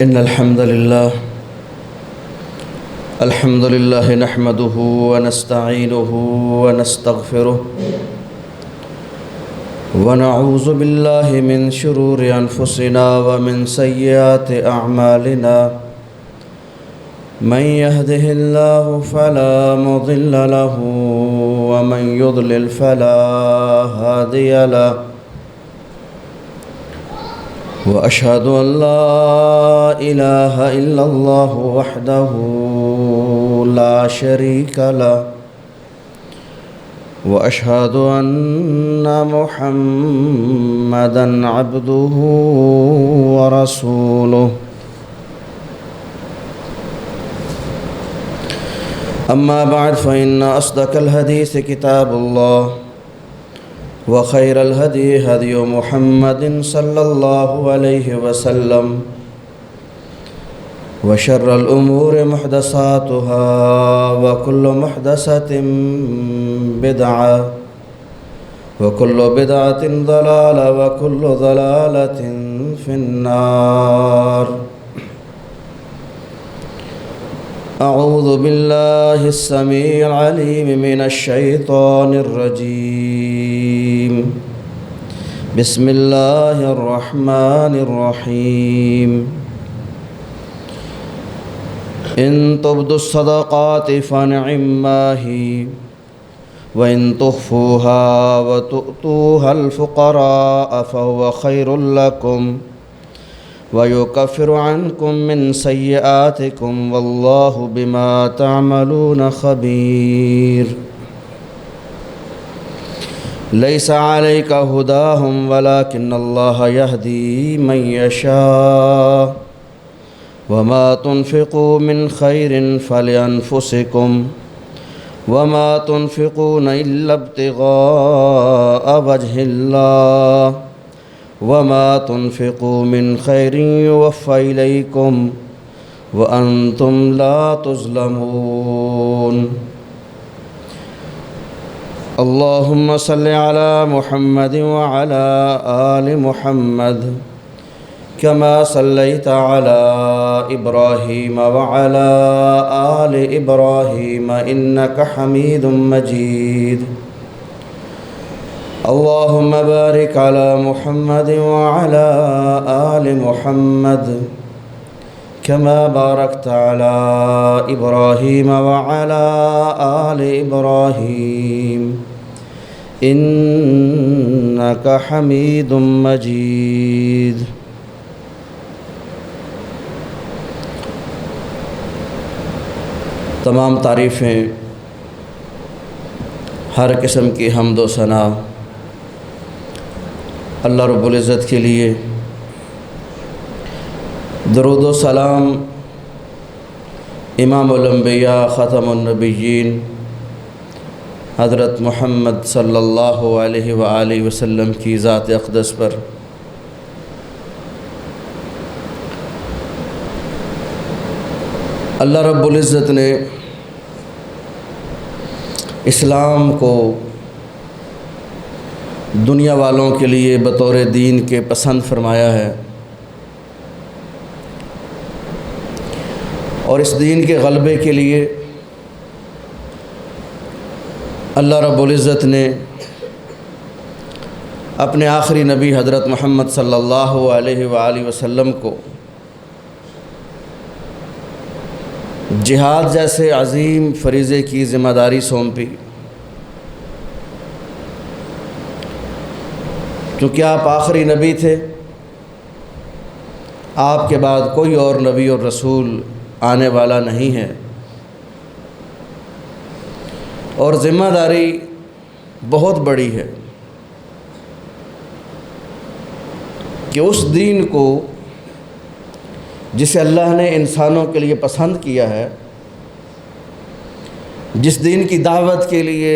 إن الحمد لله نحمده ونستعينه ونستغفره ونعوذ بالله من شرور أنفسنا ومن سيئات أعمالنا من يهده الله فلا مضل له ومن يضلل فلا هادي له وأشهد أن لا إله إلا الله وحده لا شريك له وأشهد أن محمدًا عبده ورسوله أما بعد فإن أصدق الحديث كتاب الله وخير الهدي هدي محمد صلى الله عليه وسلم وشر الأمور محدثاتها وكل محدثة بدعة وكل بدعة ضلالة وكل ضلالة في النار. أعوذ بالله السميع العليم من الشيطان الرجيم. بسم الله الرحمن الرحيم. إن تبدوا الصدقات فنعما هي وإن تخفوها وتؤتوها الفقراء فهو خير لكم ويكفر عنكم من سيئاتكم والله بما تعملون خبير. ليس عليك هداهم ولكن الله يهدي من يشاء وما تنفقوا من خير فلأنفسكم وما تنفقون إلا ابتغاء وجه الله وما تنفقوا من خير يوفى إليكم وأنتم لا تظلمون. اللهم صل على محمد وعلى آل محمد كما صليت على إبراهيم وعلى آل إبراهيم إنك حميد مجيد. اللهم بارك على محمد وعلى آل محمد كما باركت على إبراهيم وعلى آل إبراهيم إنك حميد مجيد. تمام تعریفیں، ہر قسم کی حمد و ثنا اللہ رب العزت کے لیے. درود و سلام امام الانبیاء ختم النبیین حضرت محمد صلی اللہ علیہ وآلہ وسلم کی ذات اقدس پر. اللہ رب العزت نے اسلام کو دنیا والوں کے لیے بطور دین کے پسند فرمایا ہے، اور اس دین کے غلبے کے لیے اللہ رب العزت نے اپنے آخری نبی حضرت محمد صلی اللہ علیہ وآلہ وسلم کو جہاد جیسے عظیم فریضے کی ذمہ داری سونپی، کیونکہ آپ آخری نبی تھے. آپ کے بعد کوئی اور نبی اور رسول آنے والا نہیں ہے، اور ذمہ داری بہت بڑی ہے کہ اس دین کو جسے اللہ نے انسانوں کے لیے پسند کیا ہے، جس دین کی دعوت کے لیے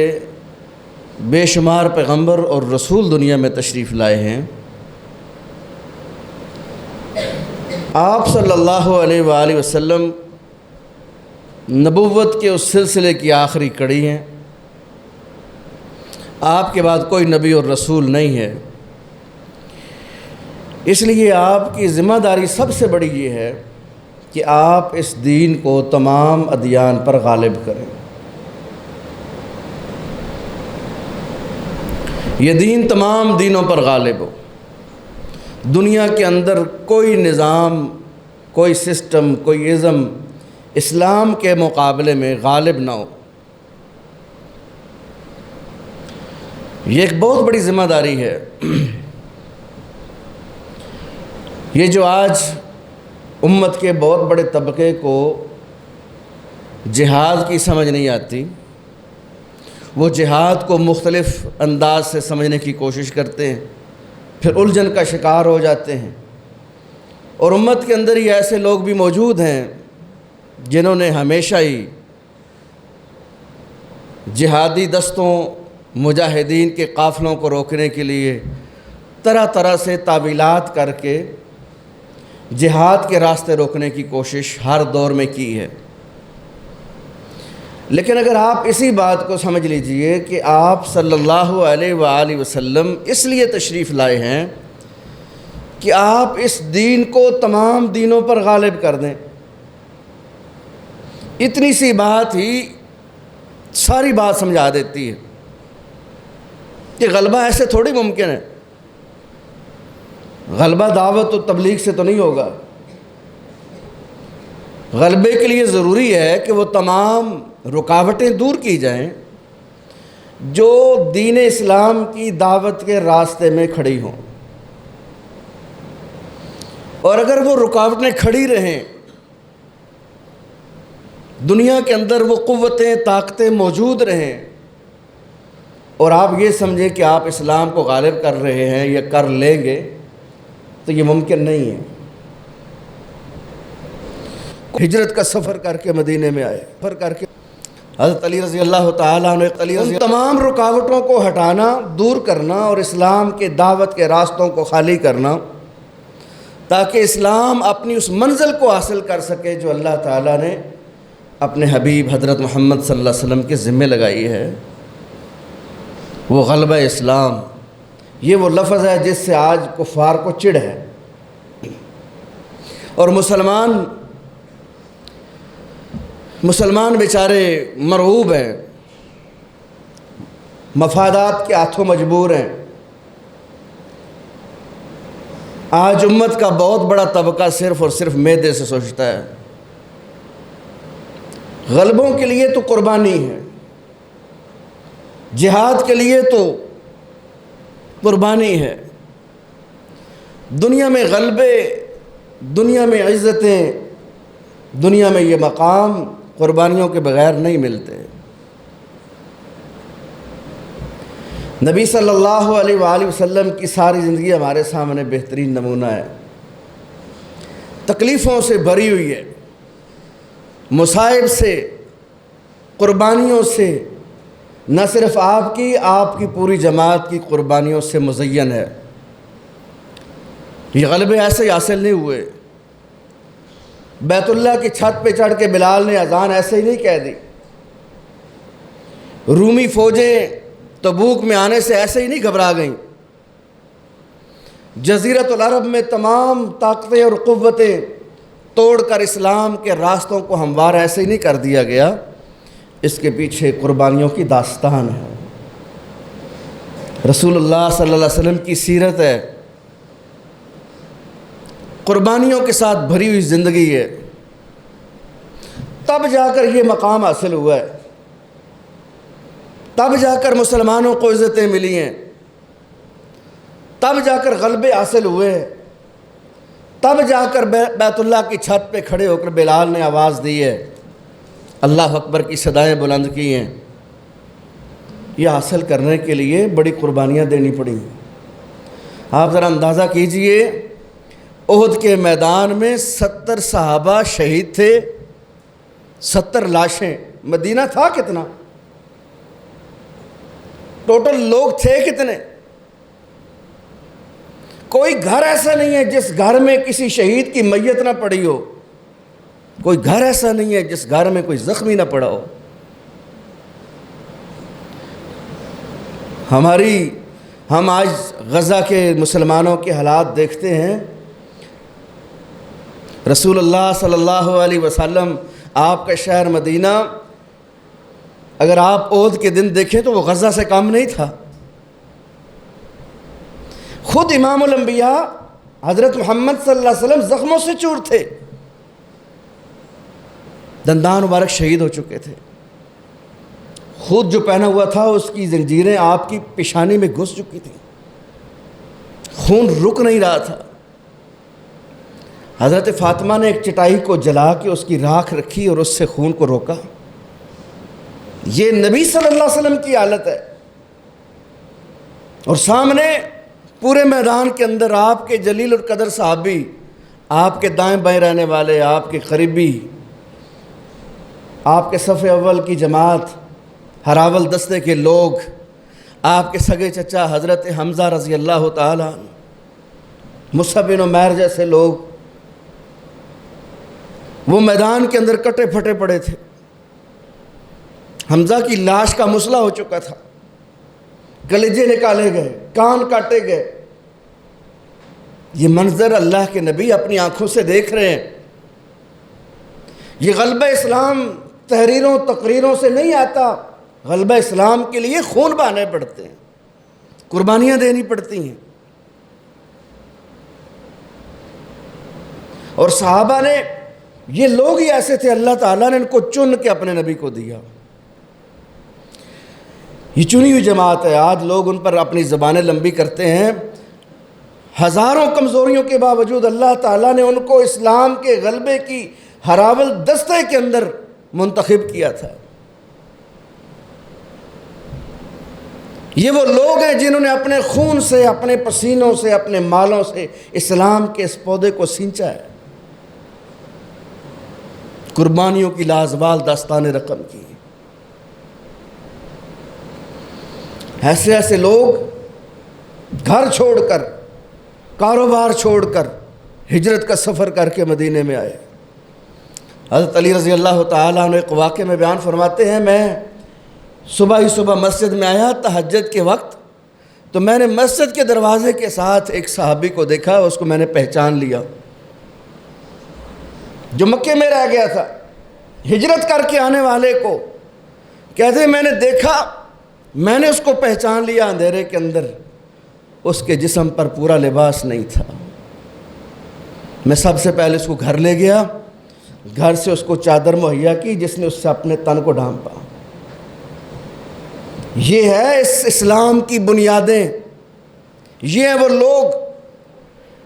بے شمار پیغمبر اور رسول دنیا میں تشریف لائے ہیں، آپ صلی اللہ علیہ وآلہ وسلم نبوت کے اس سلسلے کی آخری کڑی ہیں. آپ کے بعد کوئی نبی اور رسول نہیں ہے. اس لیے آپ کی ذمہ داری سب سے بڑی یہ ہے کہ آپ اس دین کو تمام ادیان پر غالب کریں۔ یہ دین تمام دینوں پر غالب ہو، دنیا کے اندر کوئی نظام، کوئی سسٹم، کوئی ازم اسلام کے مقابلے میں غالب نہ ہو۔ یہ ایک بہت بڑی ذمہ داری ہے۔ یہ جو آج امت کے بہت بڑے طبقے کو جہاد کی سمجھ نہیں آتی، وہ جہاد کو مختلف انداز سے سمجھنے کی کوشش کرتے ہیں، پھر الجھن کا شکار ہو جاتے ہیں۔ اور امت کے اندر ہی ایسے لوگ بھی موجود ہیں جنہوں نے ہمیشہ ہی جہادی دستوں، مجاہدین کے قافلوں کو روکنے کے لیے طرح طرح سے تعویلات کر کے جہاد کے راستے روکنے کی کوشش ہر دور میں کی ہے۔ لیکن اگر آپ اسی بات کو سمجھ لیجئے کہ آپ صلی اللہ علیہ وآلہ وسلم اس لیے تشریف لائے ہیں کہ آپ اس دین کو تمام دینوں پر غالب کر دیں، اتنی سی بات ہی ساری بات سمجھا دیتی ہے کہ غلبہ ایسے تھوڑی ممکن ہے۔ غلبہ دعوت و تبلیغ سے تو نہیں ہوگا۔ غلبے کے لیے ضروری ہے کہ وہ تمام رکاوٹیں دور کی جائیں جو دین اسلام کی دعوت کے راستے میں کھڑی ہوں، اور اگر وہ رکاوٹیں کھڑی رہیں، دنیا کے اندر وہ قوتیں، طاقتیں موجود رہیں، اور آپ یہ سمجھیں کہ آپ اسلام کو غالب کر رہے ہیں یا کر لیں گے، تو یہ ممکن نہیں ہے۔ ہجرت کا سفر کر کے مدینے میں آئے، سفر کر کے حضرت علی رضی اللہ تعالیٰ عنہ ان تمام رکاوٹوں کو ہٹانا، دور کرنا اور اسلام کے دعوت کے راستوں کو خالی کرنا، تاکہ اسلام اپنی اس منزل کو حاصل کر سکے جو اللہ تعالیٰ نے اپنے حبیب حضرت محمد صلی اللہ علیہ وسلم کے ذمہ لگائی ہے، وہ غلبہ اسلام۔ یہ وہ لفظ ہے جس سے آج کفار کو چڑ ہے، اور مسلمان بیچارے مرعوب ہیں، مفادات کے ہاتھوں مجبور ہیں۔ آج امت کا بہت بڑا طبقہ صرف اور صرف معدے سے سوچتا ہے۔ غلبوں کے لیے تو قربانی ہے، جہاد کے لیے تو قربانی ہے، دنیا میں غلبے، دنیا میں عزتیں، دنیا میں یہ مقام قربانیوں کے بغیر نہیں ملتے۔ نبی صلی اللہ علیہ وآلہ وسلم کی ساری زندگی ہمارے سامنے بہترین نمونہ ہے، تکلیفوں سے بھری ہوئی ہے، مصائب سے، قربانیوں سے، نہ صرف آپ کی پوری جماعت کی قربانیوں سے مزین ہے۔ یہ غلبے ایسے ہی حاصل نہیں ہوئے۔ بیت اللہ کی چھت پہ چڑھ کے بلال نے اذان ایسے ہی نہیں کہہ دی، رومی فوجیں تبوک میں آنے سے ایسے ہی نہیں گھبرا گئیں، جزیرۃ العرب میں تمام طاقتیں اور قوتیں توڑ کر اسلام کے راستوں کو ہموار ایسے ہی نہیں کر دیا گیا۔ اس کے پیچھے قربانیوں کی داستان ہے، رسول اللہ صلی اللہ علیہ وسلم کی سیرت ہے، قربانیوں کے ساتھ بھری ہوئی زندگی ہے، تب جا کر یہ مقام حاصل ہوا ہے، تب جا کر مسلمانوں کو عزتیں ملی ہیں، تب جا کر غلبے حاصل ہوئے ہیں، تب جا کر بیت اللہ کی چھت پہ کھڑے ہو کر بلال نے آواز دی ہے، اللہ اکبر کی صدائیں بلند کی ہیں۔ یہ حاصل کرنے کے لیے بڑی قربانیاں دینی پڑیں۔ آپ ذرا اندازہ کیجئے، احد کے میدان میں 70 صحابہ شہید تھے، 70 لاشیں، مدینہ تھا کتنا؟ ٹوٹل لوگ تھے کتنے؟ کوئی گھر ایسا نہیں ہے جس گھر میں کسی شہید کی میت نہ پڑی ہو، کوئی گھر ایسا نہیں ہے جس گھر میں کوئی زخمی نہ پڑا ہو۔ ہم آج غزہ کے مسلمانوں کے حالات دیکھتے ہیں، رسول اللہ صلی اللہ علیہ وسلم آپ کا شہر مدینہ اگر آپ عہد کے دن دیکھیں تو وہ غزہ سے کم نہیں تھا۔ خود امام الانبیاء حضرت محمد صلی اللہ علیہ وسلم زخموں سے چور تھے، دندان مبارک شہید ہو چکے تھے، خود جو پہنا ہوا تھا اس کی زنجیریں آپ کی پیشانی میں گھس چکی تھیں، خون رک نہیں رہا تھا۔ حضرت فاطمہ نے ایک چٹائی کو جلا کے اس کی راکھ رکھی اور اس سے خون کو روکا۔ یہ نبی صلی اللہ علیہ وسلم کی حالت ہے، اور سامنے پورے میدان کے اندر آپ کے جلیل القدر صحابی، آپ کے دائیں بائیں رہنے والے، آپ کے قریبی، آپ کے صف اول کی جماعت، ہراول دستے کے لوگ، آپ کے سگے چچا حضرت حمزہ رضی اللہ تعالیٰ عنہ، مصعب بن عمیر جیسے لوگ، وہ میدان کے اندر کٹے پھٹے پڑے تھے۔ حمزہ کی لاش کا مسئلہ ہو چکا تھا، کلیجے نکالے گئے، کان کاٹے گئے۔ یہ منظر اللہ کے نبی اپنی آنکھوں سے دیکھ رہے ہیں۔ یہ غلبہ اسلام تحریروں تقریروں سے نہیں آتا، غلبہ اسلام کے لیے خون بہانے پڑتے ہیں، قربانیاں دینی پڑتی ہیں۔ اور صحابہ نے، یہ لوگ ہی ایسے تھے، اللہ تعالیٰ نے ان کو چن کے اپنے نبی کو دیا۔ یہ چنی ہوئی جماعت ہے۔ آج لوگ ان پر اپنی زبانیں لمبی کرتے ہیں، ہزاروں کمزوریوں کے باوجود اللہ تعالیٰ نے ان کو اسلام کے غلبے کی ہراول دستے کے اندر منتخب کیا تھا۔ یہ وہ لوگ ہیں جنہوں نے اپنے خون سے، اپنے پسینوں سے، اپنے مالوں سے اسلام کے اس پودے کو سینچا ہے، قربانیوں کی لازوال داستان رقم کی۔ ایسے ایسے لوگ گھر چھوڑ کر، کاروبار چھوڑ کر، ہجرت کا سفر کر کے مدینے میں آئے۔ حضرت علی رضی اللہ تعالیٰ عنہ ایک واقعے میں بیان فرماتے ہیں، میں صبح ہی صبح مسجد میں آیا تہجد کے وقت، تو میں نے مسجد کے دروازے کے ساتھ ایک صحابی کو دیکھا، اس کو میں نے پہچان لیا، جو مکے میں رہ گیا تھا، ہجرت کر کے آنے والے کو کہتے ہیں میں نے دیکھا، میں نے اس کو پہچان لیا اندھیرے کے اندر، اس کے جسم پر پورا لباس نہیں تھا۔ میں سب سے پہلے اس کو گھر لے گیا، گھر سے اس کو چادر مہیا کی جس نے اس سے اپنے تن کو ڈھانپا۔ یہ ہے اس اسلام کی بنیادیں، یہ ہیں وہ لوگ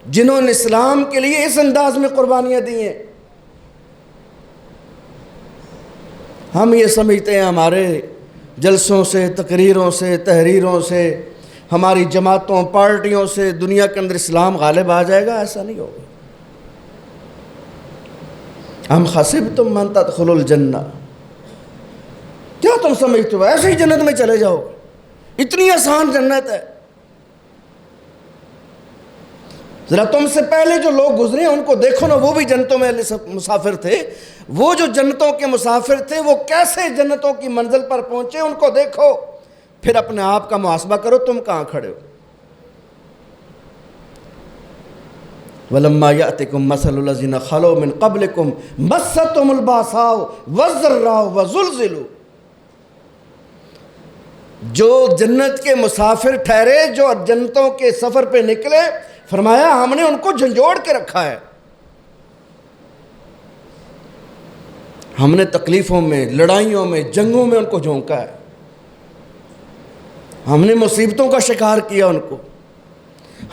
جنہوں نے اسلام کے لیے اس انداز میں قربانیاں دی ہیں۔ ہم یہ سمجھتے ہیں ہمارے جلسوں سے، تقریروں سے، تحریروں سے، ہماری جماعتوں، پارٹیوں سے دنیا کے اندر اسلام غالب آ جائے گا، ایسا نہیں ہوگا۔ ہم حسبتم من تدخلوا الجنہ، کیا تم سمجھتے ہو ایسے ہی جنت میں چلے جاؤ؟ اتنی آسان جنت ہے۔ ذرا تم سے پہلے جو لوگ گزرے ہیں ان کو دیکھو نا، وہ بھی جنتوں میں مسافر تھے۔ وہ جو جنتوں کے مسافر تھے وہ کیسے جنتوں کی منزل پر پہنچے، ان کو دیکھو، پھر اپنے آپ کا محاسبہ کرو تم کہاں کھڑے ہو۔ وَلَمَّا يَأْتِكُمْ مَثَلُ الَّذِينَ خَلَوْا مِنْ قَبْلِكُمْ مَسَّتْهُمُ الْبَأْسَاءُ وَالضَّرَّاءُ وَزُلْزِلُوا، جو جنت کے مسافر ٹھہرے، جو جنتوں کے سفر پہ نکلے، فرمایا ہم نے ان کو جھنجھوڑ کے رکھا ہے، ہم نے تکلیفوں میں، لڑائیوں میں، جنگوں میں ان کو جھونکا ہے، ہم نے مصیبتوں کا شکار کیا ان کو،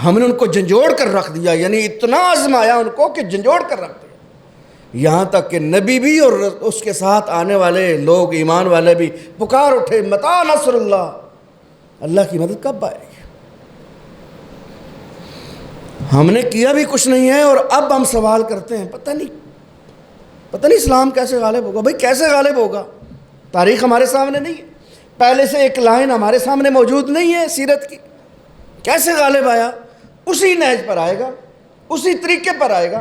ہم نے ان کو جھنجھوڑ کر رکھ دیا، یعنی اتنا آزمایا ان کو کہ جھنجھوڑ کر رکھ دیا۔ یہاں تک کہ نبی بھی اور اس کے ساتھ آنے والے لوگ، ایمان والے بھی پکار اٹھے، متی نصر اللہ، اللہ کی مدد کب آئے گی؟ ہم نے کیا بھی کچھ نہیں ہے، اور اب ہم سوال کرتے ہیں پتہ نہیں اسلام کیسے غالب ہوگا۔ بھائی کیسے غالب ہوگا؟ تاریخ ہمارے سامنے نہیں ہے، پہلے سے ایک لائن ہمارے سامنے موجود نہیں ہے سیرت کی، کیسے غالب آیا؟ اسی نہج پر آئے گا، اسی طریقے پر آئے گا۔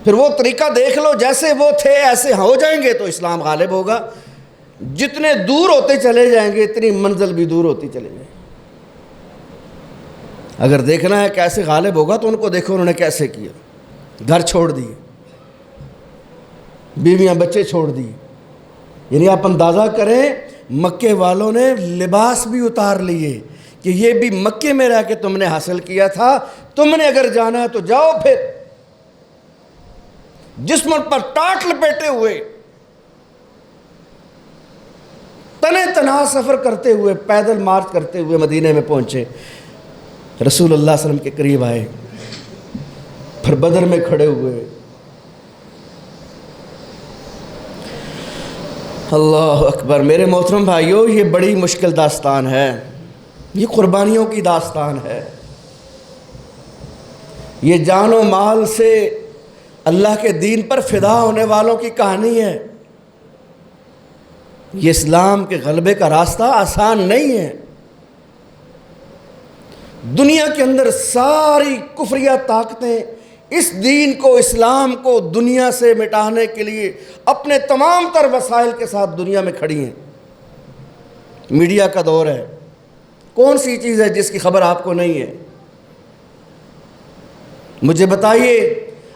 پھر وہ طریقہ دیکھ لو، جیسے وہ تھے ایسے ہو جائیں گے تو اسلام غالب ہوگا۔ جتنے دور ہوتے چلے جائیں گے اتنی منزل بھی دور ہوتی چلے جائیں گے۔ اگر دیکھنا ہے کیسے غالب ہوگا تو ان کو دیکھو انہوں نے کیسے کیا۔ گھر چھوڑ دیے، بیویاں بچے چھوڑ دیے۔ یعنی آپ اندازہ کریں مکے والوں نے لباس بھی اتار لیے کہ یہ بھی مکے میں رہ کے تم نے حاصل کیا تھا، تم نے اگر جانا ہے تو جاؤ۔ پھر جسم پر ٹاٹ لپیٹے ہوئے تنے تنہا سفر کرتے ہوئے، پیدل مارچ کرتے ہوئے مدینے میں پہنچے، رسول اللہ صلی اللہ علیہ وسلم کے قریب آئے، پھر بدر میں کھڑے ہوئے۔ اللہ اکبر۔ میرے محترم بھائیوں، یہ بڑی مشکل داستان ہے، یہ قربانیوں کی داستان ہے، یہ جان و مال سے اللہ کے دین پر فدا ہونے والوں کی کہانی ہے۔ یہ اسلام کے غلبے کا راستہ آسان نہیں ہے۔ دنیا کے اندر ساری کفریہ طاقتیں اس دین کو، اسلام کو دنیا سے مٹانے کے لیے اپنے تمام تر وسائل کے ساتھ دنیا میں کھڑی ہیں۔ میڈیا کا دور ہے، کون سی چیز ہے جس کی خبر آپ کو نہیں ہے؟ مجھے بتائیے،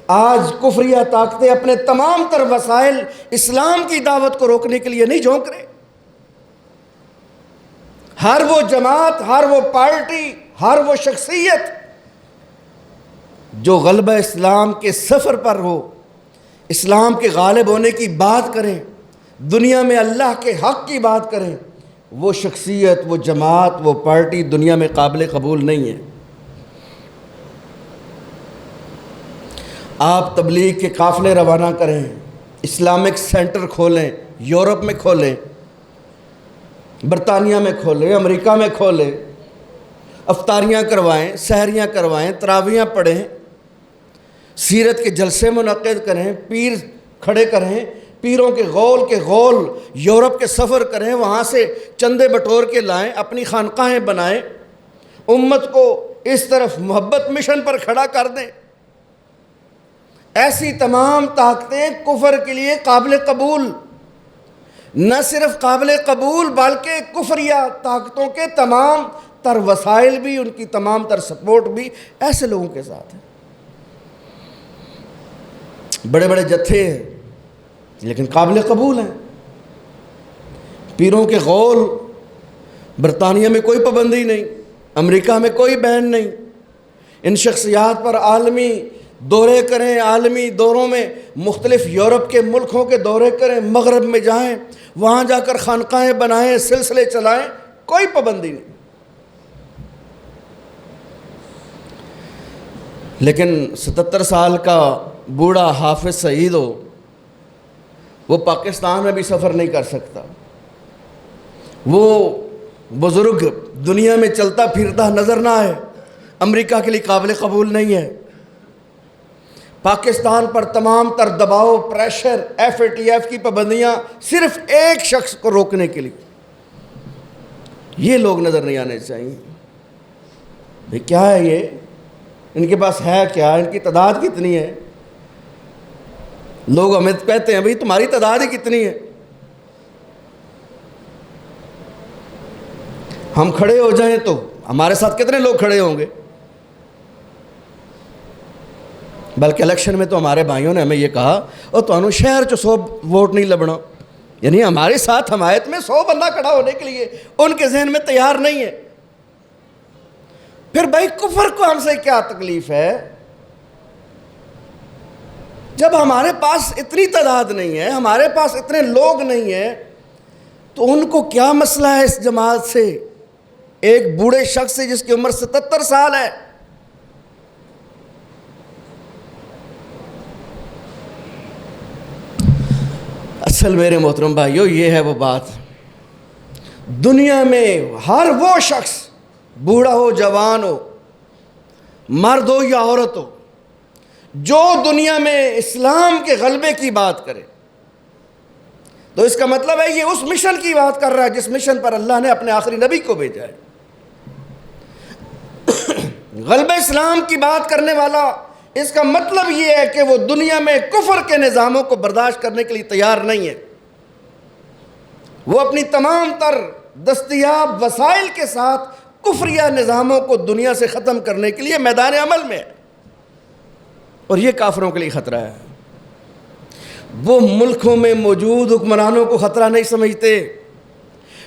آج کفریہ طاقتیں اپنے تمام تر وسائل اسلام کی دعوت کو روکنے کے لیے نہیں جھونک رہے۔ ہر وہ جماعت، ہر وہ پارٹی، ہر وہ شخصیت جو غلبہ اسلام کے سفر پر ہو، اسلام کے غالب ہونے کی بات کریں، دنیا میں اللہ کے حق کی بات کریں، وہ شخصیت، وہ جماعت، وہ پارٹی دنیا میں قابل قبول نہیں ہے۔ آپ تبلیغ کے قافلے روانہ کریں، اسلامک سینٹر کھولیں، یورپ میں کھولیں، برطانیہ میں کھولیں، امریکہ میں کھولیں، افطاریاں کروائیں، سحریاں کروائیں، تراویحاں پڑھیں، سیرت کے جلسے منعقد کریں، پیر کھڑے کریں، پیروں کے غول یورپ کے سفر کریں، وہاں سے چندے بٹور کے لائیں، اپنی خانقاہیں بنائیں، امت کو اس طرف محبت مشن پر کھڑا کر دیں۔ ایسی تمام طاقتیں کفر کے لیے قابل قبول، نہ صرف قابل قبول بلکہ کفریہ طاقتوں کے تمام تر وسائل بھی، ان کی تمام تر سپورٹ بھی ایسے لوگوں کے ساتھ ہے۔ بڑے بڑے جتھے ہیں لیکن قابل قبول ہیں۔ پیروں کے غول، برطانیہ میں کوئی پابندی نہیں، امریکہ میں کوئی بین نہیں۔ ان شخصیات پر عالمی دورے کریں، عالمی دوروں میں مختلف یورپ کے ملکوں کے دورے کریں، مغرب میں جائیں، وہاں جا کر خانقاہیں بنائیں، سلسلے چلائیں، کوئی پابندی نہیں۔ لیکن 77 سال کا بوڑھا حافظ سعید ہو، وہ پاکستان میں بھی سفر نہیں کر سکتا۔ وہ بزرگ دنیا میں چلتا پھرتا نظر نہ آئے، امریکہ کے لیے قابل قبول نہیں ہے۔ پاکستان پر تمام تر دباؤ، پریشر، FATF کی پابندیاں صرف ایک شخص کو روکنے کے لیے، یہ لوگ نظر نہیں آنے چاہیے۔ بھئی کیا ہے یہ؟ ان کے پاس ہے کیا؟ ان کی تعداد کتنی ہے؟ لوگ ہمیں کہتے ہیں بھئی تمہاری تعداد ہی کتنی ہے؟ ہم کھڑے ہو جائیں تو ہمارے ساتھ کتنے لوگ کھڑے ہوں گے؟ بلکہ الیکشن میں تو ہمارے بھائیوں نے ہمیں یہ کہا، اور تو شہر چ 100 ووٹ نہیں لبنا، یعنی ہمارے ساتھ حمایت میں 100 بندہ کھڑا ہونے کے لیے ان کے ذہن میں تیار نہیں ہے۔ پھر بھائی کفر کو ہم سے کیا تکلیف ہے؟ جب ہمارے پاس اتنی تعداد نہیں ہے، ہمارے پاس اتنے لوگ نہیں ہیں، تو ان کو کیا مسئلہ ہے اس جماعت سے؟ ایک بوڑھے شخص سے جس کی عمر 77 سال ہے، اصل میرے محترم بھائیو یہ ہے وہ بات۔ دنیا میں ہر وہ شخص، بوڑھا ہو، جوان ہو، مرد ہو یا عورت ہو، جو دنیا میں اسلام کے غلبے کی بات کرے، تو اس کا مطلب ہے یہ اس مشن کی بات کر رہا ہے جس مشن پر اللہ نے اپنے آخری نبی کو بھیجا ہے۔ غلبہ اسلام کی بات کرنے والا، اس کا مطلب یہ ہے کہ وہ دنیا میں کفر کے نظاموں کو برداشت کرنے کے لیے تیار نہیں ہے۔ وہ اپنی تمام تر دستیاب وسائل کے ساتھ کفریہ نظاموں کو دنیا سے ختم کرنے کے لیے میدان عمل میں ہے۔ اور یہ کافروں کے لیے خطرہ ہے۔ وہ ملکوں میں موجود حکمرانوں کو خطرہ نہیں سمجھتے،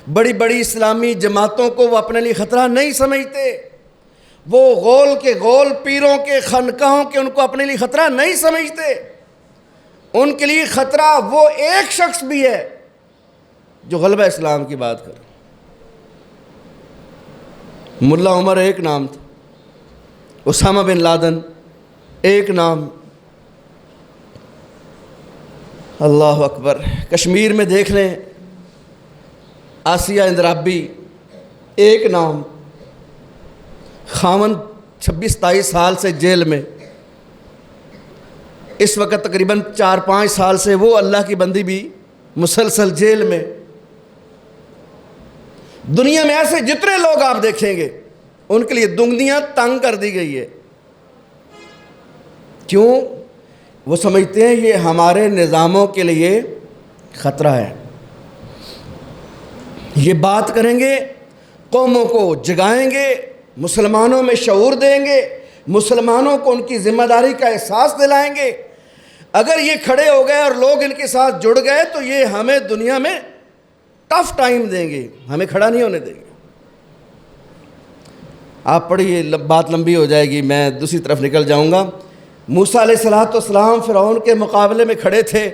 بڑی بڑی اسلامی جماعتوں کو وہ اپنے لیے خطرہ نہیں سمجھتے، وہ غول کے غول پیروں کے خانقاہوں کے ان کو اپنے لیے خطرہ نہیں سمجھتے۔ ان کے لیے خطرہ وہ ایک شخص بھی ہے جو غلبہ اسلام کی بات کرے۔ ملا عمر ایک نام تھا، اسامہ بن لادن ایک نام، اللہ اکبر۔ کشمیر میں دیکھ لیں، آسیہ اندرابی ایک نام، خاوند 26-27 سال سے جیل میں، اس وقت تقریباً 4-5 سال سے وہ اللہ کی بندی بھی مسلسل جیل میں۔ دنیا میں ایسے جتنے لوگ آپ دیکھیں گے ان کے لیے دنیا تنگ کر دی گئی ہے۔ کیوں؟ وہ سمجھتے ہیں یہ ہمارے نظاموں کے لیے خطرہ ہے۔ یہ بات کریں گے، قوموں کو جگائیں گے، مسلمانوں میں شعور دیں گے، مسلمانوں کو ان کی ذمہ داری کا احساس دلائیں گے۔ اگر یہ کھڑے ہو گئے اور لوگ ان کے ساتھ جڑ گئے تو یہ ہمیں دنیا میں ٹف ٹائم دیں گے، ہمیں کھڑا نہیں ہونے دیں گے۔ آپ پڑھیے، بات لمبی ہو جائے گی، میں دوسری طرف نکل جاؤں گا۔ موسیٰ علیہ السلام فرعون کے مقابلے میں کھڑے تھے،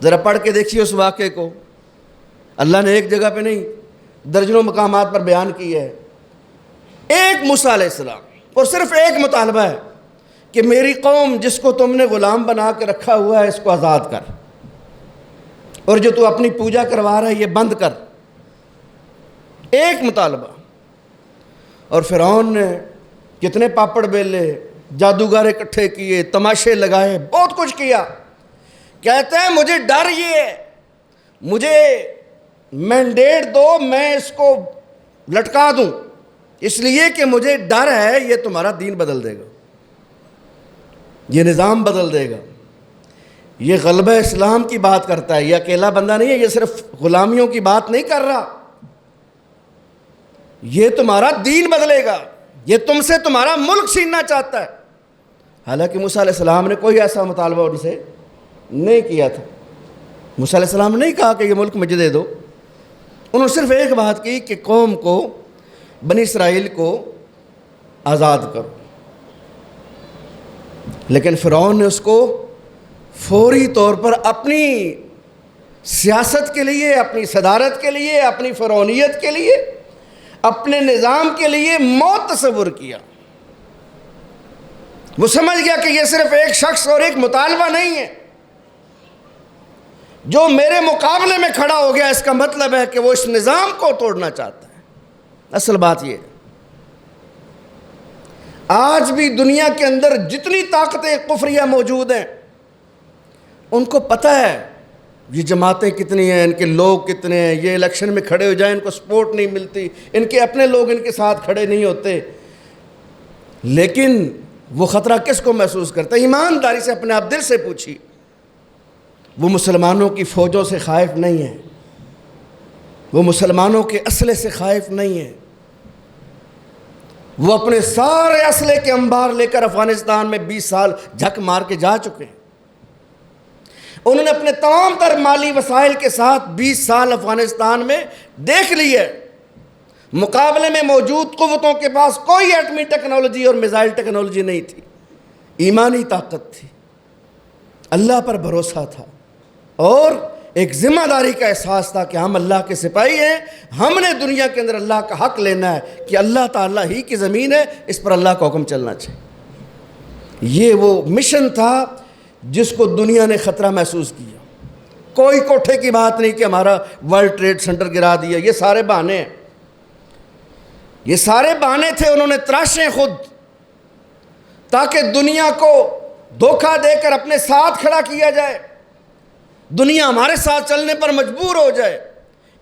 ذرا پڑھ کے دیکھیے اس واقعے کو۔ اللہ نے ایک جگہ پہ نہیں، درجنوں مقامات پر بیان کی ہے۔ ایک موسیٰ علیہ السلام، اور صرف ایک مطالبہ ہے کہ میری قوم جس کو تم نے غلام بنا کے رکھا ہوا ہے اس کو آزاد کر، اور جو تو اپنی پوجا کروا رہا ہے یہ بند کر۔ ایک مطالبہ۔ اور فرعون نے کتنے پاپڑ بیلے، جادوگر اکٹھے کیے، تماشے لگائے، بہت کچھ کیا۔ کہتے ہیں مجھے ڈر یہ ہے، مجھے مینڈیٹ دو، میں اس کو لٹکا دوں، اس لیے کہ مجھے ڈر ہے یہ تمہارا دین بدل دے گا، یہ نظام بدل دے گا۔ یہ غلبہ اسلام کی بات کرتا ہے، یہ اکیلا بندہ نہیں ہے، یہ صرف غلامیوں کی بات نہیں کر رہا، یہ تمہارا دین بدلے گا، یہ تم سے تمہارا ملک چھیننا چاہتا ہے۔ حالانکہ موسیٰ علیہ السلام نے کوئی ایسا مطالبہ ان سے نہیں کیا تھا۔ موسیٰ علیہ السلام نے نہیں کہا کہ یہ ملک مجھے دے دو، انہوں نے صرف ایک بات کی کہ قوم کو، بنی اسرائیل کو آزاد کرو۔ لیکن فرعون نے اس کو فوری طور پر اپنی سیاست کے لیے، اپنی صدارت کے لیے، اپنی فرعونیت کے لیے، اپنے نظام کے لیے موت تصور کیا۔ وہ سمجھ گیا کہ یہ صرف ایک شخص اور ایک مطالبہ نہیں ہے، جو میرے مقابلے میں کھڑا ہو گیا اس کا مطلب ہے کہ وہ اس نظام کو توڑنا چاہتا ہے۔ اصل بات یہ ہے، آج بھی دنیا کے اندر جتنی طاقتیں کفریہ موجود ہیں ان کو پتہ ہے یہ جماعتیں کتنی ہیں، ان کے لوگ کتنے ہیں، یہ الیکشن میں کھڑے ہو جائیں ان کو سپورٹ نہیں ملتی، ان کے اپنے لوگ ان کے ساتھ کھڑے نہیں ہوتے۔ لیکن وہ خطرہ کس کو محسوس کرتا ہے؟ ایمانداری سے اپنے آپ دل سے پوچھیے، وہ مسلمانوں کی فوجوں سے خائف نہیں ہے، وہ مسلمانوں کے اسلحے سے خائف نہیں ہے، وہ اپنے سارے اسلحے کے انبار لے کر افغانستان میں 20 سال جھک مار کے جا چکے ہیں۔ انہوں نے اپنے تمام تر مالی وسائل کے ساتھ 20 سال افغانستان میں دیکھ لیے، مقابلے میں موجود قوتوں کے پاس کوئی ایٹمی ٹیکنالوجی اور میزائل ٹیکنالوجی نہیں تھی، ایمانی طاقت تھی، اللہ پر بھروسہ تھا، اور ایک ذمہ داری کا احساس تھا کہ ہم اللہ کے سپاہی ہیں، ہم نے دنیا کے اندر اللہ کا حق لینا ہے کہ اللہ تعالیٰ ہی کی زمین ہے، اس پر اللہ کا حکم چلنا چاہیے۔ یہ وہ مشن تھا جس کو دنیا نے خطرہ محسوس کیا۔ کوئی کوٹھے کی بات نہیں کہ ہمارا ورلڈ ٹریڈ سینٹر گرا دیا، یہ سارے بہانے ہیں، یہ سارے بہانے تھے، انہوں نے تراشے خود تاکہ دنیا کو دھوکہ دے کر اپنے ساتھ کھڑا کیا جائے، دنیا ہمارے ساتھ چلنے پر مجبور ہو جائے،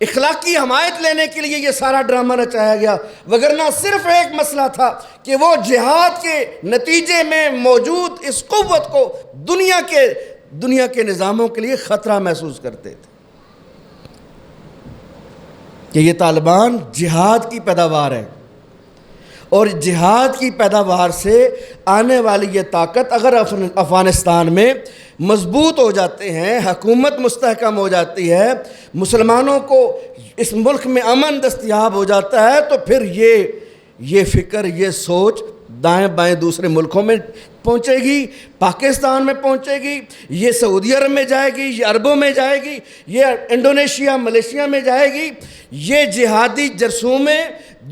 اخلاقی حمایت لینے کے لیے یہ سارا ڈرامہ رچایا گیا، وگرنہ صرف ایک مسئلہ تھا کہ وہ جہاد کے نتیجے میں موجود اس قوت کو دنیا کے نظاموں کے لیے خطرہ محسوس کرتے تھے کہ یہ طالبان جہاد کی پیداوار ہے، اور جہاد کی پیداوار سے آنے والی یہ طاقت اگر افغانستان میں مضبوط ہو جاتے ہیں، حکومت مستحکم ہو جاتی ہے، مسلمانوں کو اس ملک میں امن دستیاب ہو جاتا ہے، تو پھر یہ فکر، یہ سوچ دائیں بائیں دوسرے ملکوں میں پہنچے گی، پاکستان میں پہنچے گی، یہ سعودی عرب میں جائے گی، یہ عربوں میں جائے گی، یہ انڈونیشیا ملیشیا میں جائے گی، یہ جہادی جرثومیں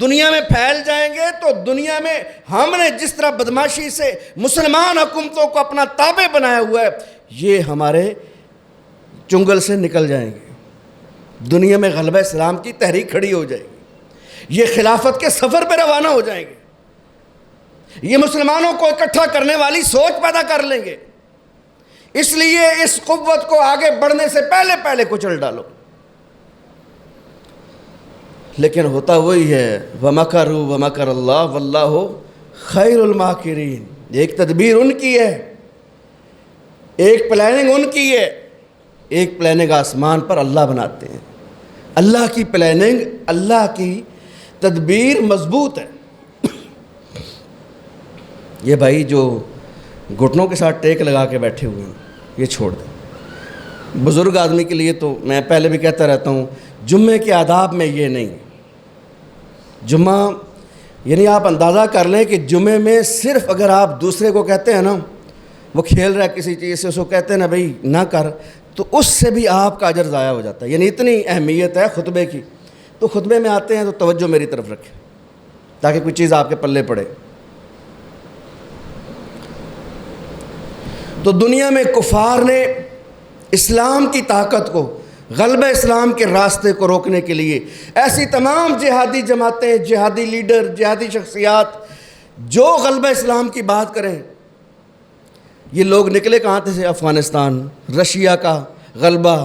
دنیا میں پھیل جائیں گے، تو دنیا میں ہم نے جس طرح بدماشی سے مسلمان حکومتوں کو اپنا تابع بنایا ہوا ہے، یہ ہمارے چنگل سے نکل جائیں گے، دنیا میں غلبہ اسلام کی تحریک کھڑی ہو جائے گی، یہ خلافت کے سفر پہ روانہ ہو جائیں گے، یہ مسلمانوں کو اکٹھا کرنے والی سوچ پیدا کر لیں گے۔ اس لیے اس قوت کو آگے بڑھنے سے پہلے کچل ڈالو۔ لیکن ہوتا وہی ہے، وَمَكَرُوا وَمَكَرَ اللَّهُ وَاللَّهُ خَيْرُ الْمَاكِرِينَ۔ ایک تدبیر ان کی ہے، ایک پلاننگ ان کی ہے، ایک پلاننگ آسمان پر اللہ بناتے ہیں۔ اللہ کی پلاننگ، اللہ کی تدبیر مضبوط ہے۔ یہ بھائی جو گھٹنوں کے ساتھ ٹیک لگا کے بیٹھے ہوئے ہیں، یہ چھوڑ دیں۔ بزرگ آدمی کے لیے تو میں پہلے بھی کہتا رہتا ہوں، جمعے کے آداب میں یہ نہیں۔ جمعہ یعنی آپ اندازہ کر لیں کہ جمعے میں صرف اگر آپ دوسرے کو کہتے ہیں نا، وہ کھیل رہا ہے کسی چیز سے، اس کو کہتے ہیں نا بھائی نہ کر، تو اس سے بھی آپ کا اجر ضائع ہو جاتا ہے۔ یعنی اتنی اہمیت ہے خطبے کی۔ تو خطبے میں آتے ہیں تو توجہ میری طرف رکھیں تاکہ کوئی چیز آپ کے پلے پڑے۔ تو دنیا میں کفار نے اسلام کی طاقت کو، غلبہ اسلام کے راستے کو روکنے کے لیے ایسی تمام جہادی جماعتیں، جہادی لیڈر، جہادی شخصیات جو غلبہ اسلام کی بات کریں، یہ لوگ نکلے کہاں سے؟ افغانستان، رشیا کا غلبہ،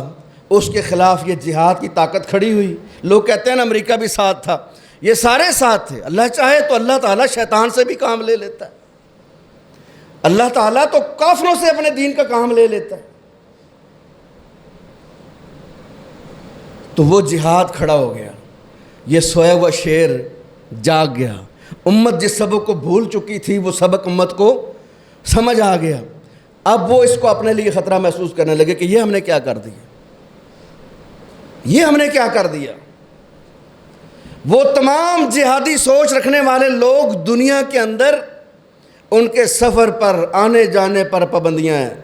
اس کے خلاف یہ جہاد کی طاقت کھڑی ہوئی۔ لوگ کہتے ہیں نا امریکہ بھی ساتھ تھا، یہ سارے ساتھ تھے۔ اللہ چاہے تو اللہ تعالیٰ شیطان سے بھی کام لے لیتا ہے، اللہ تعالیٰ تو کافروں سے اپنے دین کا کام لے لیتا ہے۔ تو وہ جہاد کھڑا ہو گیا، یہ سویا ہوا شیر جاگ گیا۔ امت جس سبق کو بھول چکی تھی، وہ سبق امت کو سمجھ آ گیا۔ اب وہ اس کو اپنے لیے خطرہ محسوس کرنے لگے کہ یہ ہم نے کیا کر دیا، یہ ہم نے کیا کر دیا۔ وہ تمام جہادی سوچ رکھنے والے لوگ دنیا کے اندر، ان کے سفر پر، آنے جانے پر پابندیاں ہیں،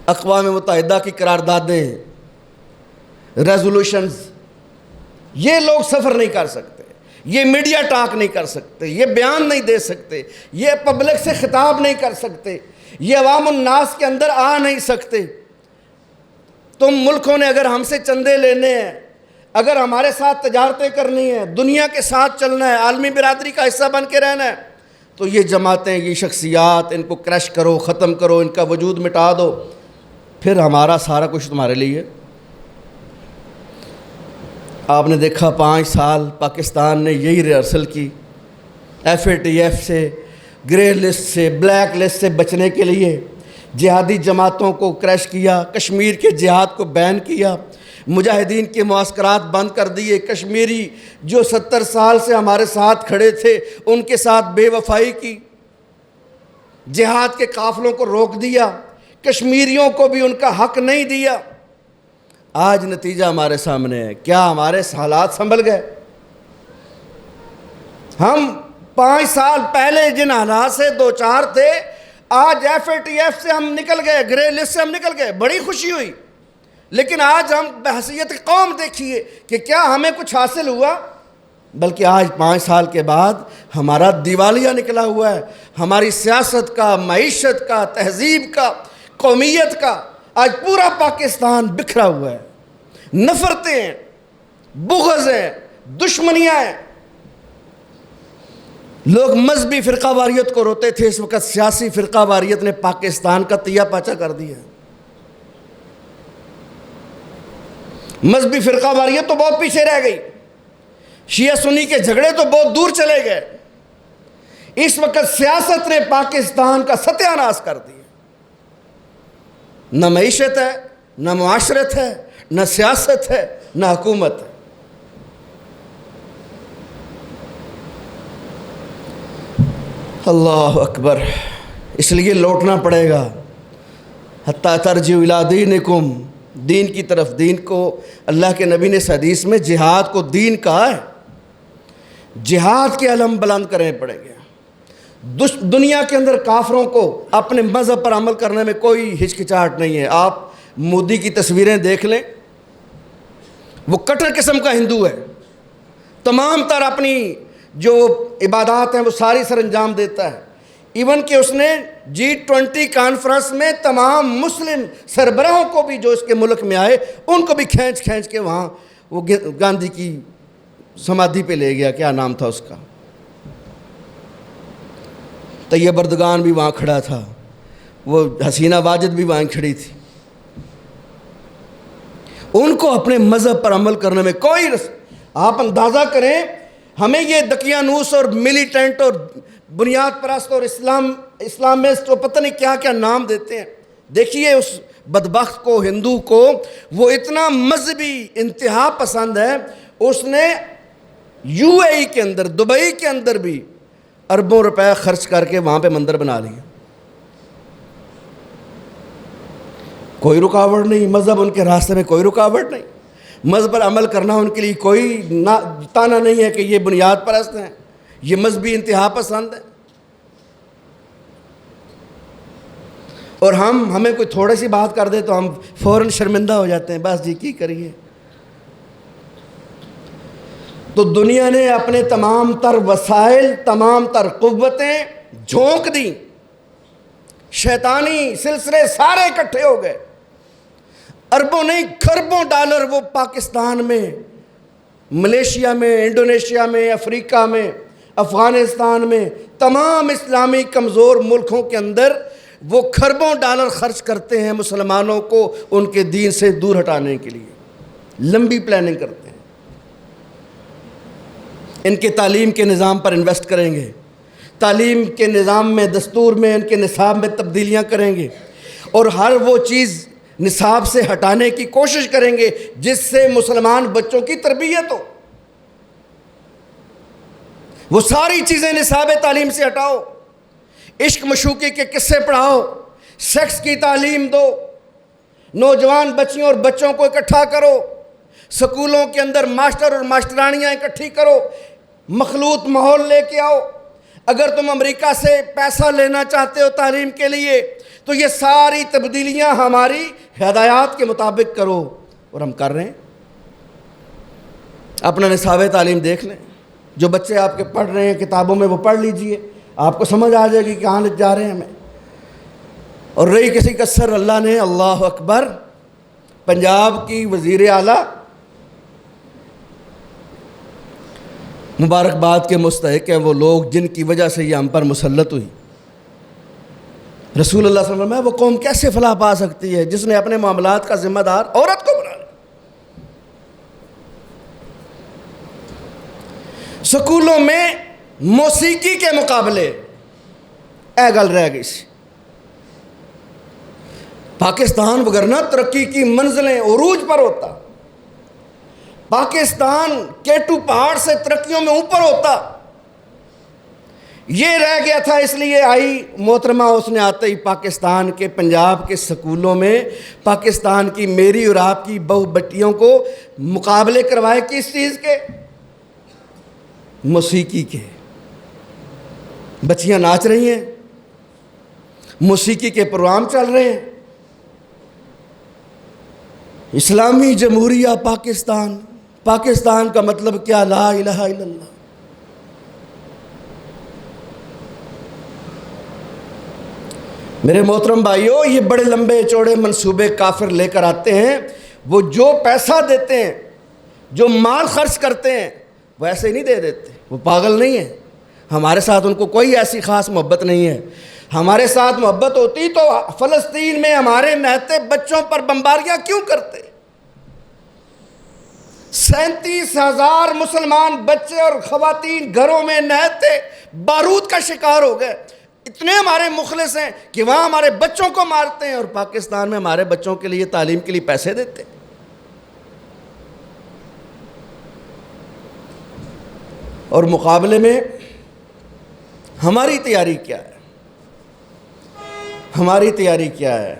اقوام متحدہ کی قراردادیں، ریزولوشنز، یہ لوگ سفر نہیں کر سکتے، یہ میڈیا ٹاک نہیں کر سکتے، یہ بیان نہیں دے سکتے، یہ پبلک سے خطاب نہیں کر سکتے، یہ عوام الناس کے اندر آ نہیں سکتے۔ تم ملکوں نے اگر ہم سے چندے لینے ہیں، اگر ہمارے ساتھ تجارتیں کرنی ہیں، دنیا کے ساتھ چلنا ہے، عالمی برادری کا حصہ بن کے رہنا ہے، تو یہ جماعتیں، یہ شخصیات، ان کو کرش کرو، ختم کرو، ان کا وجود مٹا دو، پھر ہمارا سارا کچھ تمہارے لیے۔ آپ نے دیکھا 5 سال پاکستان نے یہی ریہرسل کی، FATF سے، گرے لسٹ سے، بلیک لسٹ سے بچنے کے لیے جہادی جماعتوں کو کریش کیا، کشمیر کے جہاد کو بین کیا، مجاہدین کے معسکرات بند کر دیے، کشمیری جو 70 سال سے ہمارے ساتھ کھڑے تھے ان کے ساتھ بے وفائی کی، جہاد کے قافلوں کو روک دیا، کشمیریوں کو بھی ان کا حق نہیں دیا۔ آج نتیجہ ہمارے سامنے ہے۔ کیا ہمارے حالات سنبھل گئے؟ ہم 5 سال پہلے جن حالات سے دو چار تھے، آج FATF سے ہم نکل گئے، گرے لسٹ سے ہم نکل گئے، بڑی خوشی ہوئی۔ لیکن آج ہم بحیثیت قوم دیکھیے کہ کیا ہمیں کچھ حاصل ہوا؟ بلکہ آج 5 سال کے بعد ہمارا دیوالیہ نکلا ہوا ہے، ہماری سیاست کا، معیشت کا، تہذیب کا، قومیت کا۔ آج پورا پاکستان بکھرا ہوا ہے، نفرتیں ہیں، بغض ہیں، دشمنیاں ہیں۔ لوگ مذہبی فرقہ واریت کو روتے تھے، اس وقت سیاسی فرقہ واریت نے پاکستان کا تیا پاچا کر دیا۔ مذہبی فرقہ واریت تو بہت پیچھے رہ گئی، شیعہ سنی کے جھگڑے تو بہت دور چلے گئے۔ اس وقت سیاست نے پاکستان کا ستیہ ناش کر دیا۔ نہ معیشت ہے، نہ معاشرت ہے، نہ سیاست ہے، نہ حکومت ہے۔ اللہ اکبر. اس لیے لوٹنا پڑے گا. حتیٰ ترجعوا الی دینکم، دین کی طرف. دین کو اللہ کے نبی نے اس حدیث میں جہاد کو دین کہا ہے. جہاد کے علم بلند کرنے پڑیں گے. دنیا کے اندر کافروں کو اپنے مذہب پر عمل کرنے میں کوئی ہچکچاہٹ نہیں ہے. آپ مودی کی تصویریں دیکھ لیں، وہ کٹر قسم کا ہندو ہے. تمام تر اپنی جو عبادات ہیں وہ ساری سر انجام دیتا ہے. ایون کہ اس نے G20 کانفرنس میں تمام مسلم سربراہوں کو بھی جو اس کے ملک میں آئے ان کو بھی کھینچ کے وہاں وہ گاندھی کی سمادھی پہ لے گیا. کیا نام تھا اس کا؟ طیب اردگان بھی وہاں کھڑا تھا، وہ حسینہ واجد بھی وہاں کھڑی تھی. ان کو اپنے مذہب پر عمل کرنے میں کوئی آپ اندازہ کریں، ہمیں یہ دقیانوس اور ملیٹنٹ اور بنیاد پرست اور اسلامسٹ اور پتہ نہیں کیا کیا نام دیتے ہیں. دیکھیے اس بدبخت کو، ہندو کو، وہ اتنا مذہبی انتہا پسند ہے، اس نے UAE کے اندر، دبئی کے اندر بھی اربوں روپے خرچ کر کے وہاں پہ مندر بنا لیے. کوئی رکاوٹ نہیں، مذہب ان کے راستے میں کوئی رکاوٹ نہیں. مذہب پر عمل کرنا ان کے لیے کوئی تانا نہیں ہے کہ یہ بنیاد پرست ہیں، یہ مذہبی انتہا پسند ہے. اور ہمیں کوئی تھوڑی سی بات کر دے تو ہم فوراً شرمندہ ہو جاتے ہیں. بس جی کی کریے. تو دنیا نے اپنے تمام تر وسائل، تمام تر قوتیں جھونک دیں. شیطانی سلسلے سارے اکٹھے ہو گئے. اربوں نہیں کھربوں ڈالر وہ پاکستان میں، ملیشیا میں، انڈونیشیا میں، افریقہ میں، افغانستان میں، تمام اسلامی کمزور ملکوں کے اندر وہ کھربوں ڈالر خرچ کرتے ہیں مسلمانوں کو ان کے دین سے دور ہٹانے کے لیے. لمبی پلاننگ کرتے ہیں. ان کے تعلیم کے نظام پر انویسٹ کریں گے، تعلیم کے نظام میں، دستور میں، ان کے نصاب میں تبدیلیاں کریں گے، اور ہر وہ چیز نصاب سے ہٹانے کی کوشش کریں گے جس سے مسلمان بچوں کی تربیت ہو. وہ ساری چیزیں نصاب تعلیم سے ہٹاؤ. عشق مشوقی کے قصے پڑھاؤ، سیکس کی تعلیم دو، نوجوان بچیوں اور بچوں کو اکٹھا کرو، سکولوں کے اندر ماسٹر اور ماسٹرانیاں اکٹھی کرو، مخلوط ماحول لے کے آؤ. اگر تم امریکہ سے پیسہ لینا چاہتے ہو تعلیم کے لیے تو یہ ساری تبدیلیاں ہماری ہدایات کے مطابق کرو. اور ہم کر رہے ہیں. اپنا نصاب تعلیم دیکھ لیں. جو بچے آپ کے پڑھ رہے ہیں کتابوں میں وہ پڑھ لیجئے، آپ کو سمجھ آ جائے گی کہ کہاں لے جا رہے ہیں ہمیں. اور رہی کسی کسر، اللہ نے، اللہ اکبر، پنجاب کی وزیر اعلیٰ مبارکباد کے مستحق ہیں وہ لوگ جن کی وجہ سے یہ ہم پر مسلط ہوئی. رسول اللہ صلی اللہ علیہ وسلم میں وہ قوم کیسے فلاح پا سکتی ہے جس نے اپنے معاملات کا ذمہ دار عورت کو بنا لیا. سکولوں میں موسیقی کے مقابلے اے گل رہ گئی سی. پاکستان وگرنہ ترقی کی منزلیں عروج پر ہوتا. پاکستان کیٹو پہاڑ سے ترقیوں میں اوپر ہوتا. یہ رہ گیا تھا، اس لیے آئی محترمہ، اس نے آتے ہی پاکستان کے پنجاب کے سکولوں میں پاکستان کی میری اور آپ کی بہو بٹیوں کو مقابلے کروائے. کس چیز کے؟ موسیقی کے. بچیاں ناچ رہی ہیں، موسیقی کے پروگرام چل رہے ہیں. اسلامی جمہوریہ پاکستان، پاکستان کا مطلب کیا؟ لا الہ الا اللہ. میرے محترم بھائیوں، یہ بڑے لمبے چوڑے منصوبے کافر لے کر آتے ہیں. وہ جو پیسہ دیتے ہیں، جو مال خرچ کرتے ہیں، وہ ایسے ہی نہیں دے دیتے. وہ پاگل نہیں ہیں. ہمارے ساتھ ان کو کوئی ایسی خاص محبت نہیں ہے. ہمارے ساتھ محبت ہوتی تو فلسطین میں ہمارے نہتے بچوں پر بمباریاں کیوں کرتے؟ 37,000 مسلمان بچے اور خواتین گھروں میں نہتے بارود کا شکار ہو گئے. اتنے ہمارے مخلص ہیں کہ وہاں ہمارے بچوں کو مارتے ہیں اور پاکستان میں ہمارے بچوں کے لیے تعلیم کے لیے پیسے دیتے ہیں. اور مقابلے میں ہماری تیاری کیا ہے؟ ہماری تیاری کیا ہے؟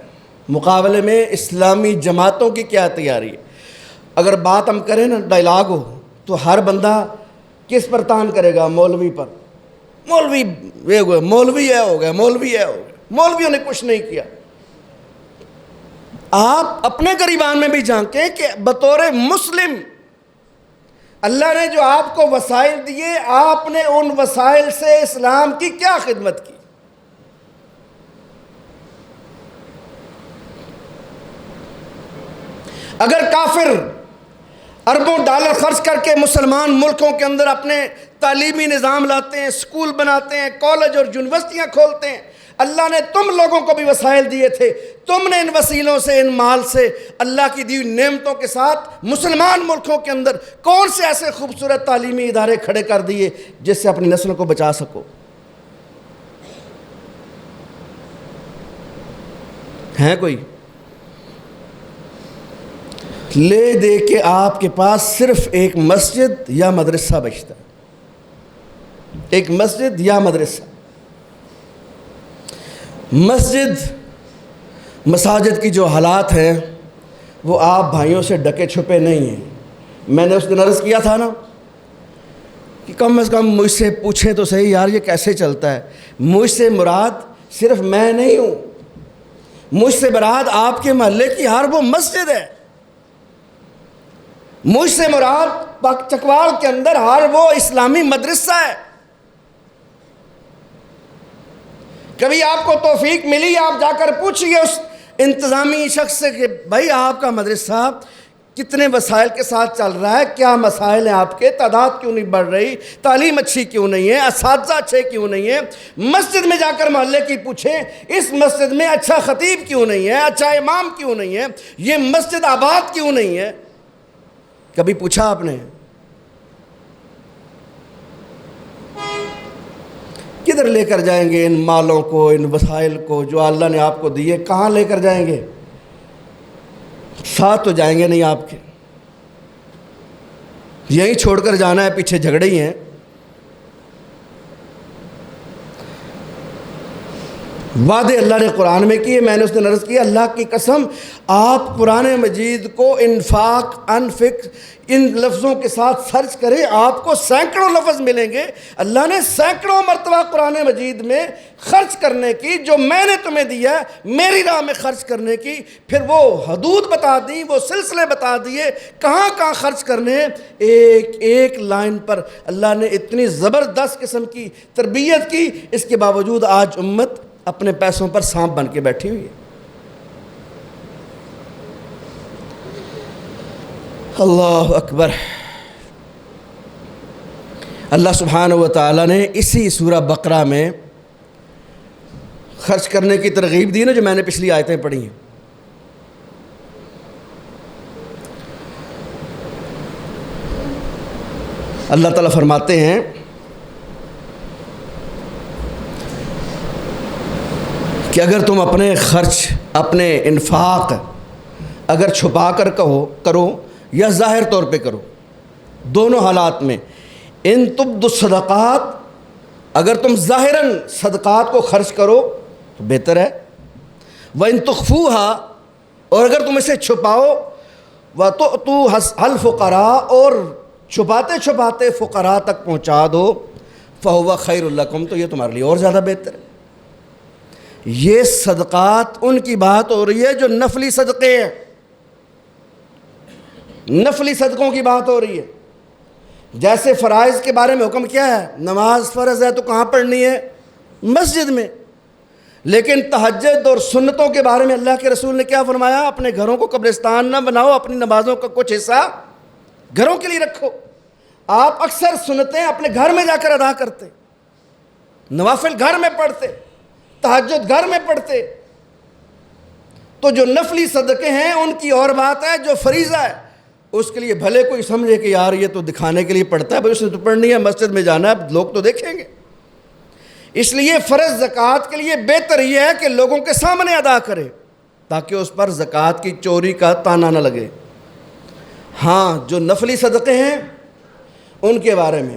مقابلے میں اسلامی جماعتوں کی کیا تیاری ہے؟ اگر بات ہم کریں نا ڈائلاگ ہو تو ہر بندہ کس پر تان کرے گا؟ مولوی پر۔ مولوی یہ ہو گیا، مولوی یہ ہو گیا، مولوی یہ ہو گیا، مولویوں نے کچھ نہیں کیا۔ آپ اپنے گریبان میں بھی جھانکیں کہ بطور مسلم اللہ نے جو آپ کو وسائل دیے، آپ نے ان وسائل سے اسلام کی کیا خدمت کی؟ اگر کافر اربوں ڈالر خرچ کر کے مسلمان ملکوں کے اندر اپنے تعلیمی نظام لاتے ہیں، اسکول بناتے ہیں، کالج اور یونیورسٹیاں کھولتے ہیں، اللہ نے تم لوگوں کو بھی وسائل دیے تھے، تم نے ان وسیلوں سے، ان مال سے، اللہ کی دی ہوئی نعمتوں کے ساتھ مسلمان ملکوں کے اندر کون سے ایسے خوبصورت تعلیمی ادارے کھڑے کر دیے جس سے اپنی نسلوں کو بچا سکو؟ ہیں کوئی؟ لے دے کے آپ کے پاس صرف ایک مسجد یا مدرسہ بچتا ہے، ایک مسجد یا مدرسہ۔ مساجد کی جو حالات ہیں وہ آپ بھائیوں سے ڈکے چھپے نہیں ہیں۔ میں نے اس دن عرض کیا تھا نا کہ کم از کم مجھ سے پوچھیں تو صحیح یار یہ کیسے چلتا ہے۔ مجھ سے مراد صرف میں نہیں ہوں، مجھ سے مراد آپ کے محلے کی ہر وہ مسجد ہے، مجھ سے مراد چکوال کے اندر ہر وہ اسلامی مدرسہ ہے۔ کبھی آپ کو توفیق ملی، آپ جا کر پوچھئے اس انتظامی شخص سے کہ بھائی آپ کا مدرسہ کتنے وسائل کے ساتھ چل رہا ہے، کیا مسائل ہیں آپ کے، تعداد کیوں نہیں بڑھ رہی، تعلیم اچھی کیوں نہیں ہے، اساتذہ اچھے کیوں نہیں ہیں؟ مسجد میں جا کر محلے کی پوچھیں اس مسجد میں اچھا خطیب کیوں نہیں ہے، اچھا امام کیوں نہیں ہے، یہ مسجد آباد کیوں نہیں ہے؟ کبھی پوچھا آپ نے؟ کدھر لے کر جائیں گے ان مالوں کو، ان وسائل کو جو اللہ نے آپ کو دیے؟ کہاں لے کر جائیں گے؟ ساتھ تو جائیں گے نہیں آپ کے، یہیں چھوڑ کر جانا ہے، پیچھے جھگڑے ہی ہیں۔ وعدے اللہ نے قرآن میں کیے، میں نے اس دن عرض کیا اللہ کی قسم آپ قرآن مجید کو انفاق، انفق ان لفظوں کے ساتھ سرچ کریں، آپ کو سینکڑوں لفظ ملیں گے۔ اللہ نے سینکڑوں مرتبہ قرآن مجید میں خرچ کرنے کی، جو میں نے تمہیں دیا ہے میری راہ میں خرچ کرنے کی، پھر وہ حدود بتا دی، وہ سلسلے بتا دیے کہاں کہاں خرچ کرنے ہیں۔ ایک ایک لائن پر اللہ نے اتنی زبردست قسم کی تربیت کی، اس کے باوجود آج امت اپنے پیسوں پر سانپ بن کے بیٹھی ہوئی ہے۔ اللہ اکبر۔ اللہ سبحانہ و تعالیٰ نے اسی سورہ بقرہ میں خرچ کرنے کی ترغیب دی نا، جو میں نے پچھلی آیتیں پڑھی ہیں۔ اللہ تعالیٰ فرماتے ہیں کہ اگر تم اپنے خرچ، اپنے انفاق اگر چھپا کر کرو یا ظاہر طور پہ کرو، دونوں حالات میں، ان تبدوا الصدقات، اگر تم ظاہراً صدقات کو خرچ کرو تو بہتر ہے، وَإِن تُخْفُوهَا، اور اگر تم اسے چھپاؤ، وَتُؤْتُوهَا الْفُقَرَاءَ، اور چھپاتے چھپاتے فقراء تک پہنچا دو، فَهُوَ خَيْرٌ لَكُمْ، تو یہ تمہارے لیے اور زیادہ بہتر ہے۔ یہ صدقات ان کی بات ہو رہی ہے جو نفلی صدقے ہیں، نفلی صدقوں کی بات ہو رہی ہے۔ جیسے فرائض کے بارے میں حکم کیا ہے؟ نماز فرض ہے تو کہاں پڑھنی ہے؟ مسجد میں۔ لیکن تہجد اور سنتوں کے بارے میں اللہ کے رسول نے کیا فرمایا؟ اپنے گھروں کو قبرستان نہ بناؤ، اپنی نمازوں کا کچھ حصہ گھروں کے لیے رکھو۔ آپ اکثر سنتیں اپنے گھر میں جا کر ادا کرتے، نوافل گھر میں پڑھتے، تہجد گھر میں پڑھتے۔ تو جو نفلی صدقے ہیں ان کی اور بات ہے، جو فریضہ ہے اس کے لیے بھلے کوئی سمجھے کہ یار یہ تو دکھانے کے لیے پڑھتا ہے، بھائی اس نے تو پڑھنی ہے، مسجد میں جانا ہے، لوگ تو دیکھیں گے۔ اس لیے فرض زکوٰۃ کے لیے بہتر یہ ہے کہ لوگوں کے سامنے ادا کرے تاکہ اس پر زکوٰۃ کی چوری کا تانا نہ لگے۔ ہاں جو نفلی صدقے ہیں ان کے بارے میں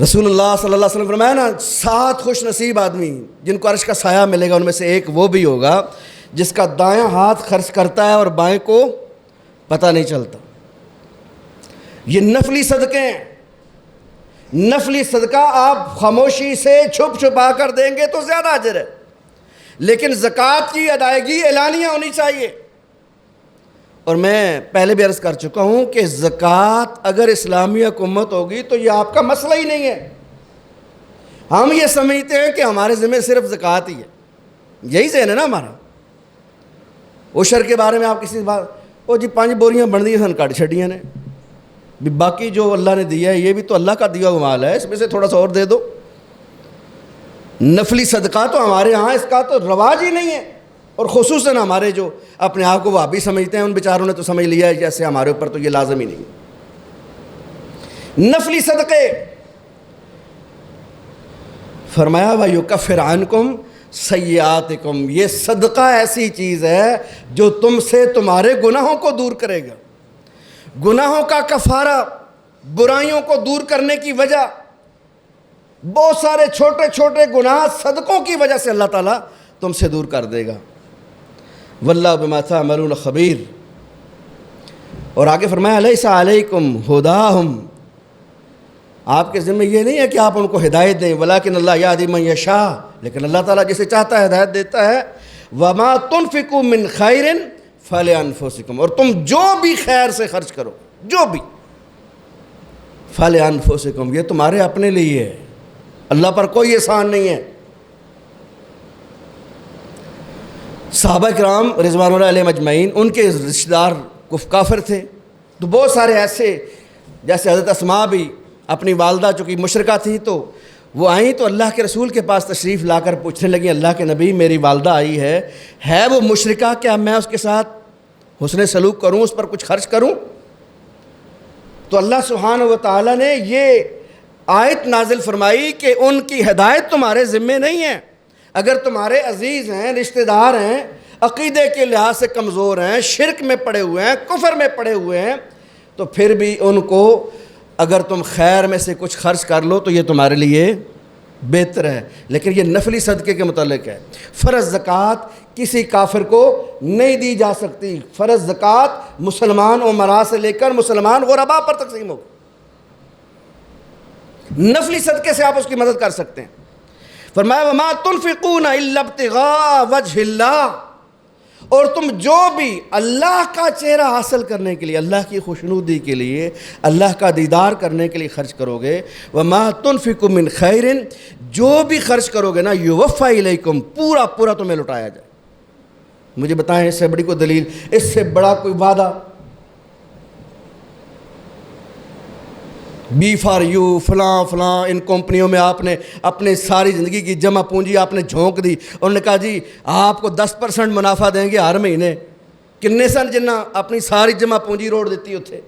رسول اللہ صلی اللہ علیہ وسلم فرمایا نا 7 خوش نصیب آدمی جن کو عرش کا سایہ ملے گا، ان میں سے ایک وہ بھی ہوگا جس کا دایاں ہاتھ خرچ کرتا ہے اور بائیں کو پتہ نہیں چلتا۔ یہ نفلی صدقے ہیں۔ نفلی صدقہ آپ خاموشی سے چھپ چھپا کر دیں گے تو زیادہ اجر ہے، لیکن زکوٰۃ کی ادائیگی اعلانیہ ہونی چاہیے۔ اور میں پہلے بھی عرض کر چکا ہوں کہ زکوٰۃ اگر اسلامی حکومت ہوگی تو یہ آپ کا مسئلہ ہی نہیں ہے۔ ہم یہ سمجھتے ہیں کہ ہمارے ذمہ صرف زکوٰۃ ہی ہے، یہی ذہن ہے نا ہمارا۔ عشر کے بارے میں آپ کسی بات وہ جی 5 بوریاں بن دی سن کٹ چھڑیاں نے، باقی جو اللہ نے دیا ہے یہ بھی تو اللہ کا دیا ہوا مال ہے، اس میں سے تھوڑا سا اور دے دو۔ نفلی صدقہ تو ہمارے ہاں اس کا تو رواج ہی نہیں ہے، اور خصوصاً ہمارے جو اپنے آپ کو وہابی سمجھتے ہیں ان بیچاروں نے تو سمجھ لیا ہے جیسے ہمارے اوپر تو یہ لازم ہی نہیں ہے۔ نفلی صدقے فرمایا وَيُكَفِّرْ عَنْكُمْ سَيِّئَاتِكُمْ، یہ صدقہ ایسی چیز ہے جو تم سے تمہارے گناہوں کو دور کرے گا۔ گناہوں کا کفارہ، برائیوں کو دور کرنے کی وجہ، بہت سارے چھوٹے چھوٹے گناہ صدقوں کی وجہ سے اللہ تعالیٰ تم سے دور کر دے گا۔ واللہ بما تعملون خبیر۔ اور آگے فرمایا لیس علیکم ہداہم، آپ کے ذمہ یہ نہیں ہے کہ آپ ان کو ہدایت دیں، ولیکن اللہ یہدی من یشاء، لیکن اللہ تعالیٰ جسے چاہتا ہے ہدایت دیتا ہے۔ وما تنفقوا من خیر فلانفسکم، اور تم جو بھی خیر سے خرچ کرو، جو بھی، فلانفسکم، یہ تمہارے اپنے لیے ہے، اللہ پر کوئی احسان نہیں ہے۔ صحابہ کرام رضوان اللہ علیہم اجمعین، ان کے رشتہ دار کافر تھے، تو بہت سارے ایسے، جیسے حضرت اسماء بھی اپنی والدہ چونکہ مشرکہ تھی تو وہ آئیں تو اللہ کے رسول کے پاس تشریف لا کر پوچھنے لگیں اللہ کے نبی میری والدہ آئی ہے وہ مشرکہ، کیا میں اس کے ساتھ حسن سلوک کروں، اس پر کچھ خرچ کروں؟ تو اللہ سبحانہ و تعالیٰ نے یہ آیت نازل فرمائی کہ ان کی ہدایت تمہارے ذمے نہیں ہے۔ اگر تمہارے عزیز ہیں، رشتہ دار ہیں، عقیدے کے لحاظ سے کمزور ہیں، شرک میں پڑے ہوئے ہیں، کفر میں پڑے ہوئے ہیں، تو پھر بھی ان کو اگر تم خیر میں سے کچھ خرچ کر لو تو یہ تمہارے لیے بہتر ہے۔ لیکن یہ نفلی صدقے کے متعلق ہے۔ فرض زکوٰۃ کسی کافر کو نہیں دی جا سکتی۔ فرض زکوٰۃ مسلمان امراء سے لے کر مسلمان غرباء پر تقسیم ہوگی۔ نفلی صدقے سے آپ اس کی مدد کر سکتے ہیں۔ فرمایا وما تنفقون الا ابتغاء وجہ اللہ، اور تم جو بھی اللہ کا چہرہ حاصل کرنے کے لیے، اللہ کی خوشنودی کے لیے، اللہ کا دیدار کرنے کے لیے خرچ کرو گے، وما تنفقوا من خیر، جو بھی خرچ کرو گے نا، یوفی الیکم، پورا پورا تمہیں لوٹایا جائے۔ مجھے بتائیں اس سے بڑی کوئی دلیل، اس سے بڑا کوئی وعدہ؟ بی فار یو، فلاں فلاں، ان کمپنیوں میں آپ نے اپنے ساری زندگی کی جمع پونجی آپ نے جھونک دی، اور نے کہا جی آپ کو 10% منافع دیں گے ہر مہینے۔ کنے سن جنہ اپنی ساری جمع پونجی روڑ دیتی اتھے؟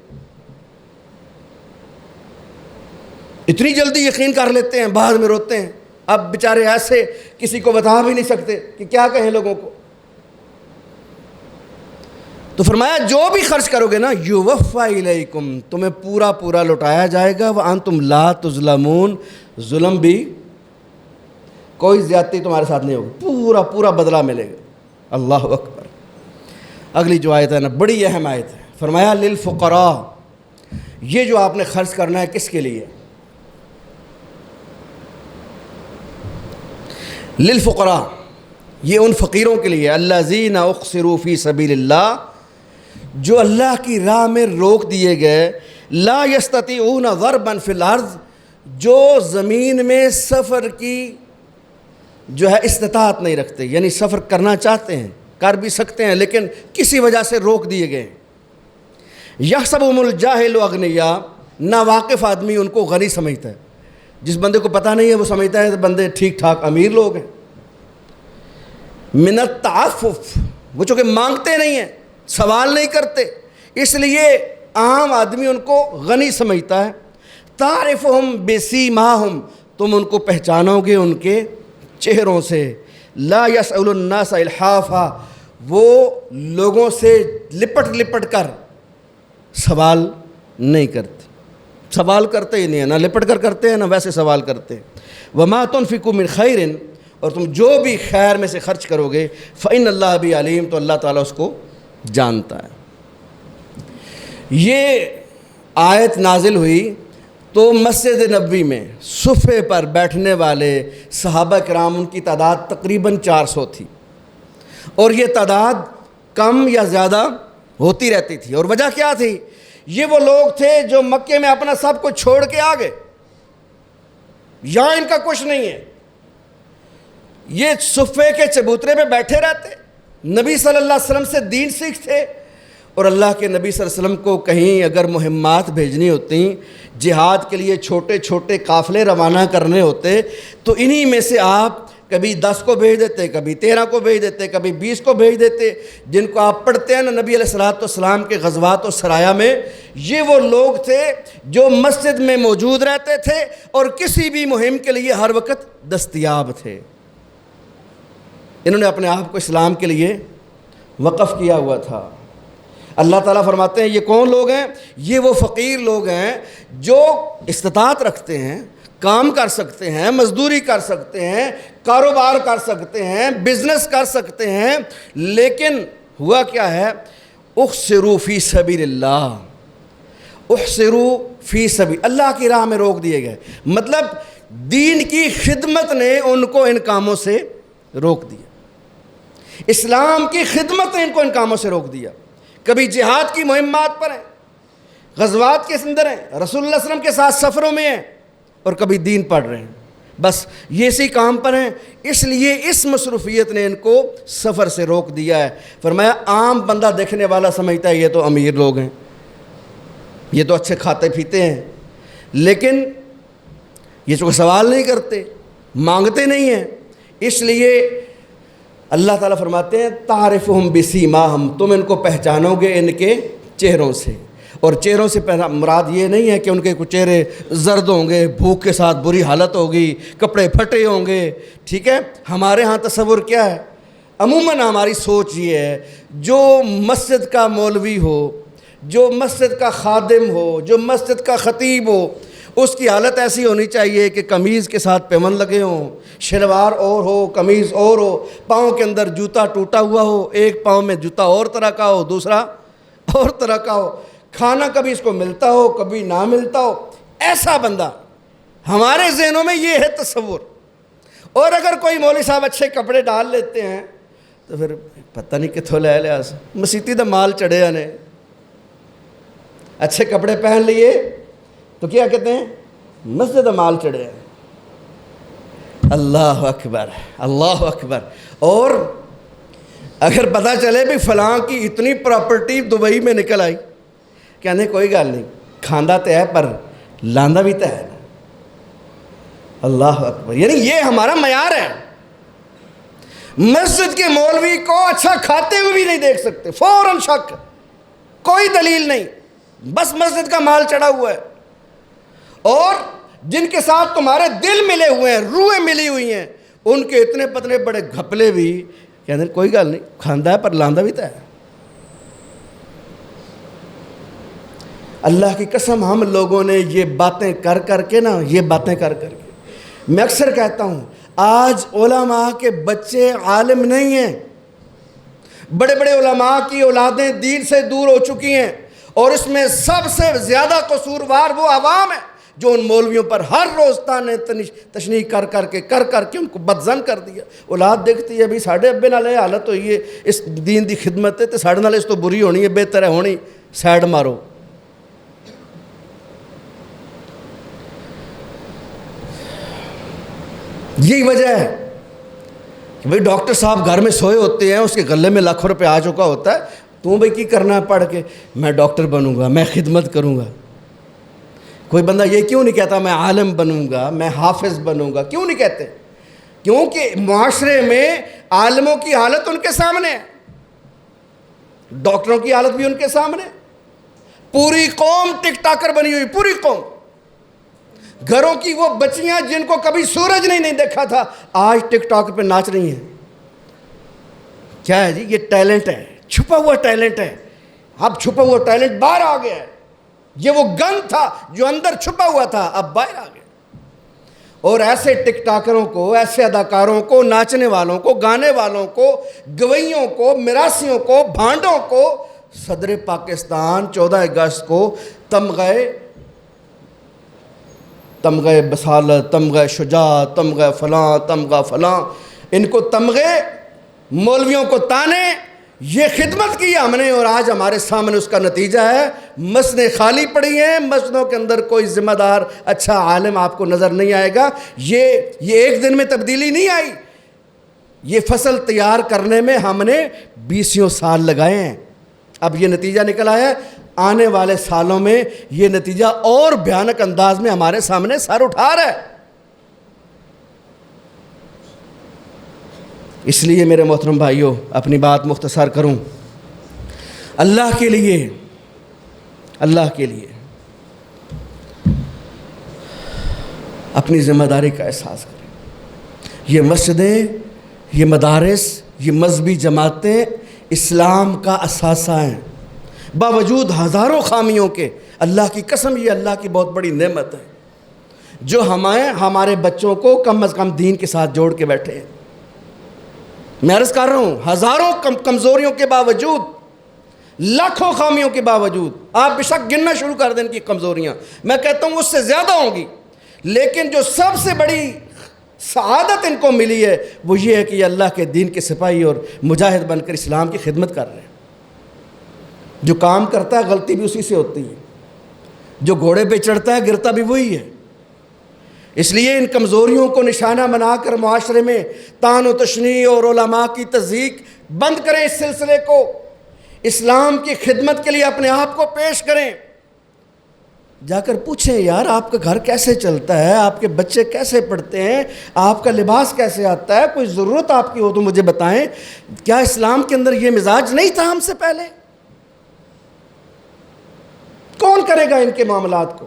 اتنی جلدی یقین کر لیتے ہیں، بعد میں روتے ہیں۔ اب بیچارے ایسے کسی کو بتا بھی نہیں سکتے کہ کیا کہیں لوگوں کو۔ تو فرمایا جو بھی خرچ کرو گے نا، یوفی الیکم، تمہیں پورا پورا لوٹایا جائے گا، وانتم لا تظلمون، ظلم بھی، کوئی زیادتی تمہارے ساتھ نہیں ہوگی، پورا پورا بدلہ ملے گا۔ اللہ اکبر۔ اگلی جو آیت ہے نا، بڑی اہم آیت ہے۔ فرمایا للفقراء، یہ جو آپ نے خرچ کرنا ہے کس کے لیے؟ للفقراء، یہ ان فقیروں کے لیے، الذین احصروا فی سبیل اللہ، جو اللہ کی راہ میں روک دیے گئے، لا یستطیعون ضربا فی الارض، جو زمین میں سفر کی جو ہے استطاعت نہیں رکھتے، یعنی سفر کرنا چاہتے ہیں، کر بھی سکتے ہیں لیکن کسی وجہ سے روک دیے گئے۔ یحسبهم الجاہل اغنیاء، ناواقف آدمی ان کو غنی سمجھتا ہے، جس بندے کو پتہ نہیں ہے وہ سمجھتا ہے کہ بندے ٹھیک ٹھاک امیر لوگ ہیں۔ من التعفف، وہ چونکہ مانگتے نہیں ہیں، سوال نہیں کرتے، اس لیے عام آدمی ان کو غنی سمجھتا ہے۔ تعرفہم بسیماہم، تم ان کو پہچانو گے ان کے چہروں سے۔ لا یسأل الناس الحافا، وہ لوگوں سے لپٹ لپٹ کر سوال نہیں کرتے، سوال کرتے ہی نہیں ہیں، نہ لپٹ کر کرتے ہیں نہ ویسے سوال کرتے ہیں۔ وما تنفقوا من خیر، اور تم جو بھی خیر میں سے خرچ کرو گے فإن اللہ بھی علیم، تو اللہ تعالیٰ اس کو جانتا ہے۔ یہ آیت نازل ہوئی تو مسجد نبوی میں صفحے پر بیٹھنے والے صحابہ کرام، ان کی تعداد تقریباً 400 تھی، اور یہ تعداد کم یا زیادہ ہوتی رہتی تھی۔ اور وجہ کیا تھی؟ یہ وہ لوگ تھے جو مکے میں اپنا سب کچھ چھوڑ کے آ گئے، یہاں ان کا کچھ نہیں ہے، یہ صفحے کے چبوترے پہ بیٹھے رہتے، نبی صلی اللہ علیہ وسلم سے دین سیکھتے، اور اللہ کے نبی صلی اللہ علیہ وسلم کو کہیں اگر مہمات بھیجنی ہوتی، جہاد کے لیے چھوٹے چھوٹے قافلے روانہ کرنے ہوتے، تو انہی میں سے آپ کبھی 10 کو بھیج دیتے، کبھی 13 کو بھیج دیتے، کبھی 20 کو بھیج دیتے، جن کو آپ پڑھتے ہیں نا نبی علیہ الصلوۃ والسلام کے غزوات و سرایا میں۔ یہ وہ لوگ تھے جو مسجد میں موجود رہتے تھے اور کسی بھی مہم کے لیے ہر وقت دستیاب تھے۔ انہوں نے اپنے آپ کو اسلام کے لیے وقف کیا ہوا تھا۔ اللہ تعالیٰ فرماتے ہیں یہ کون لوگ ہیں؟ یہ وہ فقیر لوگ ہیں جو استطاعت رکھتے ہیں، کام کر سکتے ہیں، مزدوری کر سکتے ہیں، کاروبار کر سکتے ہیں، بزنس کر سکتے ہیں، لیکن ہوا کیا ہے؟ احصروا فی سبیل اللہ، احصروا فی سبیل اللہ کی راہ میں روک دیے گئے، مطلب دین کی خدمت نے ان کو ان کاموں سے روک دیا، اسلام کی خدمت نے ان کو ان کاموں سے روک دیا۔ کبھی جہاد کی مہمات پر ہیں، غزوات کے اندر ہیں، رسول اللہ صلی اللہ علیہ وسلم کے ساتھ سفروں میں ہیں، اور کبھی دین پڑھ رہے ہیں، بس یہ اسی کام پر ہیں، اس لیے اس مصروفیت نے ان کو سفر سے روک دیا ہے۔ فرمایا عام بندہ دیکھنے والا سمجھتا ہے یہ تو امیر لوگ ہیں، یہ تو اچھے کھاتے پیتے ہیں، لیکن یہ تو سوال نہیں کرتے، مانگتے نہیں ہیں، اس لیے اللہ تعالیٰ فرماتے ہیں تعرفہم بسیماہم، تم ان کو پہچانو گے ان کے چہروں سے، اور چہروں سے مراد یہ نہیں ہے کہ ان کے کچھ چہرے زرد ہوں گے، بھوک کے ساتھ بری حالت ہوگی، کپڑے پھٹے ہوں گے، ٹھیک ہے؟ ہمارے ہاں تصور کیا ہے؟ عموماً ہماری سوچ یہ ہے جو مسجد کا مولوی ہو، جو مسجد کا خادم ہو، جو مسجد کا خطیب ہو، اس کی حالت ایسی ہونی چاہیے کہ قمیض کے ساتھ پیون لگے ہوں، شلوار اور ہو، قمیض اور ہو، پاؤں کے اندر جوتا ٹوٹا ہوا ہو، ایک پاؤں میں جوتا اور طرح کا ہو، دوسرا اور طرح کا ہو، کھانا کبھی اس کو ملتا ہو کبھی نہ ملتا ہو، ایسا بندہ ہمارے ذہنوں میں یہ ہے تصور۔ اور اگر کوئی مولوی صاحب اچھے کپڑے ڈال لیتے ہیں تو پھر پتہ نہیں کتوں لے لیا، مسیتی دا مال چڑھے نے، اچھے کپڑے پہن لیے تو کیا کہتے ہیں؟ مسجد مال چڑھے ہیں۔ اللہ اکبر، اللہ اکبر۔ اور اگر پتہ چلے بھی فلاں کی اتنی پراپرٹی دبئی میں نکل آئی، کہنے کوئی گل نہیں، کھاندہ تے ہے پر لاندہ بھی تے ہے نا۔ اللہ اکبر، یعنی یہ ہمارا معیار ہے۔ مسجد کے مولوی کو اچھا کھاتے ہوئے بھی نہیں دیکھ سکتے، فوراً شک، کوئی دلیل نہیں، بس مسجد کا مال چڑھا ہوا ہے۔ اور جن کے ساتھ تمہارے دل ملے ہوئے ہیں، روحیں ملی ہوئی ہیں، ان کے اتنے پتلے بڑے گھپلے بھی کہتے ہیں کوئی گل نہیں، کھاندہ ہے پر لاندہ بھی تا ہے۔ اللہ کی قسم ہم لوگوں نے یہ باتیں کر کر کے نا، یہ باتیں کر کر کے، میں اکثر کہتا ہوں آج علماء کے بچے عالم نہیں ہیں، بڑے بڑے علماء کی اولادیں دین سے دور ہو چکی ہیں، اور اس میں سب سے زیادہ قصوروار وہ عوام ہے جو ان مولویوں پر ہر روز تانے تشنیع کر کے ان کو بدزن کر دیا۔ اولاد دیکھتی ہے بھی ساڑھے ابے نال یہ حالت ہوئی ہے، اس دین دی خدمت ہے تے ساڑھے نال اس تو بری ہونی ہے، بہتر ہے ہونی، سائڈ مارو۔ یہی وجہ ہے کہ بھئی ڈاکٹر صاحب گھر میں سوئے ہوتے ہیں، اس کے گلے میں لاکھوں روپے آ چکا ہوتا ہے، تو بھئی کی کرنا ہے پڑھ کے؟ میں ڈاکٹر بنوں گا، میں خدمت کروں گا۔ کوئی بندہ یہ کیوں نہیں کہتا میں عالم بنوں گا، میں حافظ بنوں گا؟ کیوں نہیں کہتے؟ کیونکہ معاشرے میں عالموں کی حالت ان کے سامنے ہے، ڈاکٹروں کی حالت بھی ان کے سامنے، پوری قوم ٹک ٹاکر بنی ہوئی، پوری قوم، گھروں کی وہ بچیاں جن کو کبھی سورج نہیں دیکھا تھا آج ٹک ٹاک پہ ناچ رہی ہیں۔ کیا ہے جی؟ یہ ٹیلنٹ ہے، چھپا ہوا ٹیلنٹ ہے، اب چھپا ہوا ٹیلنٹ باہر آ گیا ہے۔ یہ وہ گند تھا جو اندر چھپا ہوا تھا، اب باہر آ گیا۔ اور ایسے ٹک ٹاکروں کو، ایسے اداکاروں کو، ناچنے والوں کو، گانے والوں کو، گویوں کو، میراثیوں کو، بھانڈوں کو صدر پاکستان 14 اگست کو تمغے بصالت، تمغے شجاعت، تمغے فلاں، تمغہ فلاں، ان کو تمغے، مولویوں کو تانے، یہ خدمت کی ہم نے، اور آج ہمارے سامنے اس کا نتیجہ ہے مسجدیں خالی پڑی ہیں، مسجدوں کے اندر کوئی ذمہ دار اچھا عالم آپ کو نظر نہیں آئے گا۔ یہ ایک دن میں تبدیلی نہیں آئی، یہ فصل تیار کرنے میں ہم نے 20 سال لگائے ہیں، اب یہ نتیجہ نکل آیا ہے۔ آنے والے سالوں میں یہ نتیجہ اور بھیانک انداز میں ہمارے سامنے سر اٹھا رہا ہے۔ اس لیے میرے محترم بھائیوں، اپنی بات مختصر کروں، اللہ کے لیے اپنی ذمہ داری کا احساس کریں۔ یہ مسجدیں، یہ مدارس، یہ مذہبی جماعتیں اسلام کا اثاثہ ہیں، باوجود ہزاروں خامیوں کے۔ اللہ کی قسم، یہ اللہ کی بہت بڑی نعمت ہے جو ہمارے بچوں کو کم از کم دین کے ساتھ جوڑ کے بیٹھے ہیں۔ میں عرض کر رہا ہوں، ہزاروں کمزوریوں کے باوجود، لاکھوں خامیوں کے باوجود، آپ بے شک گننا شروع کر دیں ان کی کمزوریاں، میں کہتا ہوں اس سے زیادہ ہوں گی، لیکن جو سب سے بڑی سعادت ان کو ملی ہے وہ یہ ہے کہ یہ اللہ کے دین کے سپاہی اور مجاہد بن کر اسلام کی خدمت کر رہے ہیں۔ جو کام کرتا ہے غلطی بھی اسی سے ہوتی ہے، جو گھوڑے پہ چڑھتا ہے گرتا بھی وہی ہے۔ اس لیے ان کمزوریوں کو نشانہ بنا کر معاشرے میں طعن و تشنیع اور علماء کی تضییق بند کریں، اس سلسلے کو اسلام کی خدمت کے لیے اپنے آپ کو پیش کریں۔ جا کر پوچھیں، یار آپ کا گھر کیسے چلتا ہے، آپ کے بچے کیسے پڑھتے ہیں، آپ کا لباس کیسے آتا ہے، کوئی ضرورت آپ کی ہو تو مجھے بتائیں، کیا اسلام کے اندر یہ مزاج نہیں تھا ہم سے پہلے؟ کون کرے گا ان کے معاملات کو؟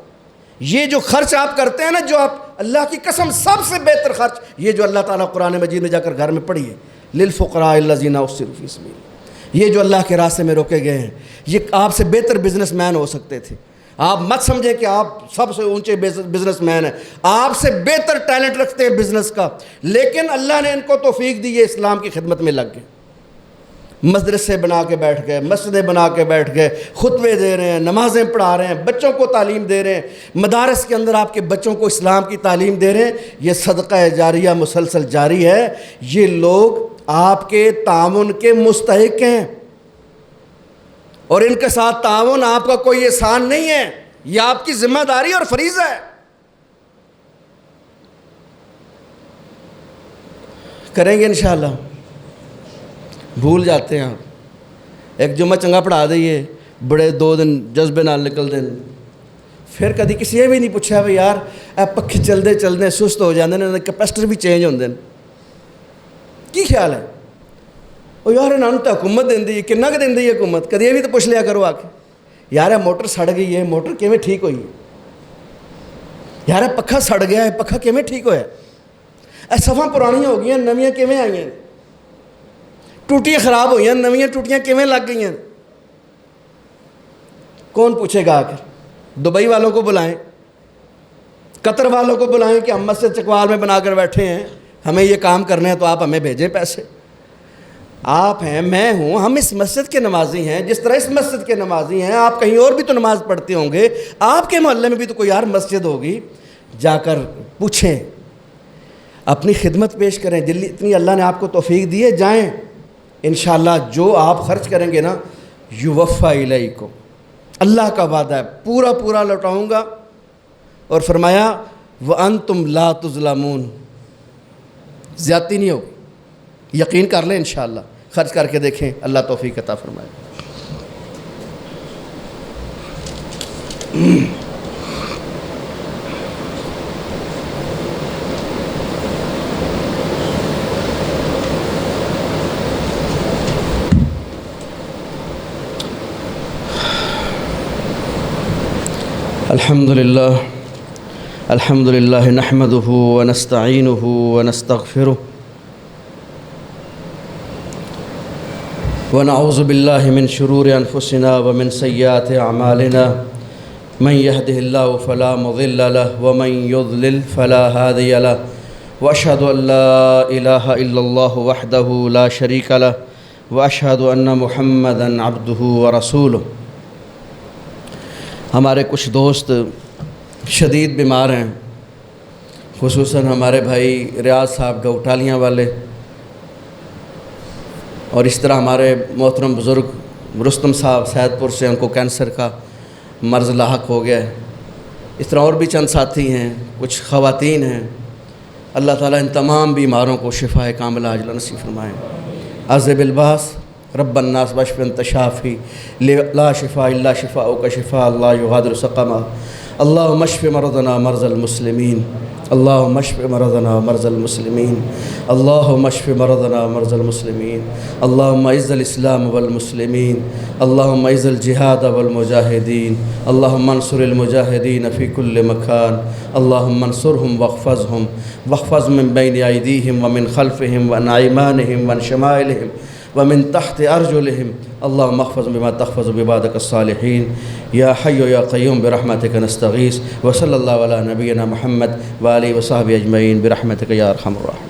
یہ جو خرچ آپ کرتے ہیں نا، جو آپ اللہ کی قسم سب سے بہتر خرچ، یہ جو اللہ تعالیٰ قرآن مجید میں جا کر گھر میں پڑھیے، للفقراء الذین احصروا فی سبیل اللہ، یہ جو اللہ کے راستے میں روکے گئے ہیں، یہ آپ سے بہتر بزنس مین ہو سکتے تھے۔ آپ مت سمجھیں کہ آپ سب سے اونچے بزنس مین ہیں، آپ سے بہتر ٹیلنٹ رکھتے ہیں بزنس کا، لیکن اللہ نے ان کو توفیق دی، یہ اسلام کی خدمت میں لگ گئے، مدرسے بنا کے بیٹھ گئے، مسجدیں بنا کے بیٹھ گئے، خطبے دے رہے ہیں، نمازیں پڑھا رہے ہیں، بچوں کو تعلیم دے رہے ہیں، مدارس کے اندر آپ کے بچوں کو اسلام کی تعلیم دے رہے ہیں۔ یہ صدقہ جاریہ مسلسل جاری ہے، یہ لوگ آپ کے تعاون کے مستحق ہیں، اور ان کے ساتھ تعاون آپ کا کوئی احسان نہیں ہے، یہ آپ کی ذمہ داری اور فریضہ ہے۔ کریں گے انشاءاللہ؟ بھول جاتے ہیں آپ، ایک جمعہ چنگا پڑھا دئیے، بڑے 2 دن جذبے نال نکل دیں، پھر کدی کسی یہ بھی نہیں پوچھا بھائی یار اے پکھے چلدے سست ہو جاندے نے، کیپیسٹر بھی چینج ہوندے ہیں، کی خیال ہے؟ او یار انہوں نے تو حکومت دیندی ہے، کننا کہ دیندی ہے حکومت؟ کدی یہ بھی تو پوچھ لیا کرو آ کے، یار موٹر سڑ گئی ہے، موٹر کیویں ٹھیک ہوئی ہے؟ یار پکھا سڑ گیا ہے، پکھا کیویں ٹھیک ہویا؟ اے صفاں پرانیاں ہو گئی ہیں، نویاں کیویں آئی ہیں؟ ٹوٹیاں خراب ہوئی ہیں، نویاں ٹوٹیاں کیویں لگ گئی ہیں؟ کون پوچھے گا آ کر؟ دبئی والوں کو بلائیں، قطر والوں کو بلائیں کہ ہم مسجد چکوال میں بنا کر بیٹھے ہیں، ہمیں یہ کام کرنے ہیں تو آپ ہمیں بھیجیں پیسے۔ آپ ہیں، میں ہوں، ہم اس مسجد کے نمازی ہیں، جس طرح اس مسجد کے نمازی ہیں، آپ کہیں اور بھی تو نماز پڑھتے ہوں گے، آپ کے محلے میں بھی تو کوئی اور مسجد ہوگی، جا کر پوچھیں، اپنی خدمت پیش کریں، اتنی اللہ نے آپ کو توفیق دی ہے، جائیں، انشاءاللہ جو آپ خرچ کریں گے نا، یوفا الیکم، اللہ کا وعدہ ہے، پورا پورا لوٹاؤں گا، اور فرمایا وَأَنْتُمْ لَا تُظْلَمُونَ، زیادتی نہیں ہوگی، یقین کر لیں انشاءاللہ، خرچ کر کے دیکھیں، اللہ توفیق عطا فرمائے۔ الحمد للہ نحمده ونستعینه ونستغفره ونعوذ باللہ من شرور انفسنا ومن سیئات اعمالنا من يهده الله فلا مضل له ومن يضلل فلا هادي له وأشهد أن لا إله إلا الله وحده لا شريك له وأشهد أن محمدًا عبده ورسوله۔ ہمارے کچھ دوست شدید بیمار ہیں، خصوصاً ہمارے بھائی ریاض صاحب گوٹالیاں والے، اور اس طرح ہمارے محترم بزرگ رستم صاحب سید پور سے، ان کو کینسر کا مرض لاحق ہو گیا ہے۔ اس طرح اور بھی چند ساتھی ہیں، کچھ خواتین ہیں۔ اللہ تعالیٰ ان تمام بیماروں کو شفاء کاملہ عاجلہ نصیب فرمائیں۔ عذب الباس رب الناس واشف انت شافی لا شفاء الا شفاءک شفاء لا یغادر سقما۔ اللہم اشف مرضنا مرضى المسلمین، اللہم اشف مرضنا مرضى المسلمین، اللہم اشف مرضنا مرضى المسلمین، اللہم اعز الاسلام والمسلمین، اللہم اعز الجہاد والمجاہدین، اللہم انصر المجاہدین فی کل مکان، اللہم انصرهم واحفظ من بین ایدیہم ومن خلفہم وعن ایمانہم وعن شمائلہم ومن تحت ارجلہم، اللہم احفظ بما تحفظ بعبادک الصالحین، یا حی یا قیوم برحمتک نستغیث، وصلی اللہ علی نبینا محمد وآلہ وصحبہ اجمعین برحمتک یا ارحم الراحمین۔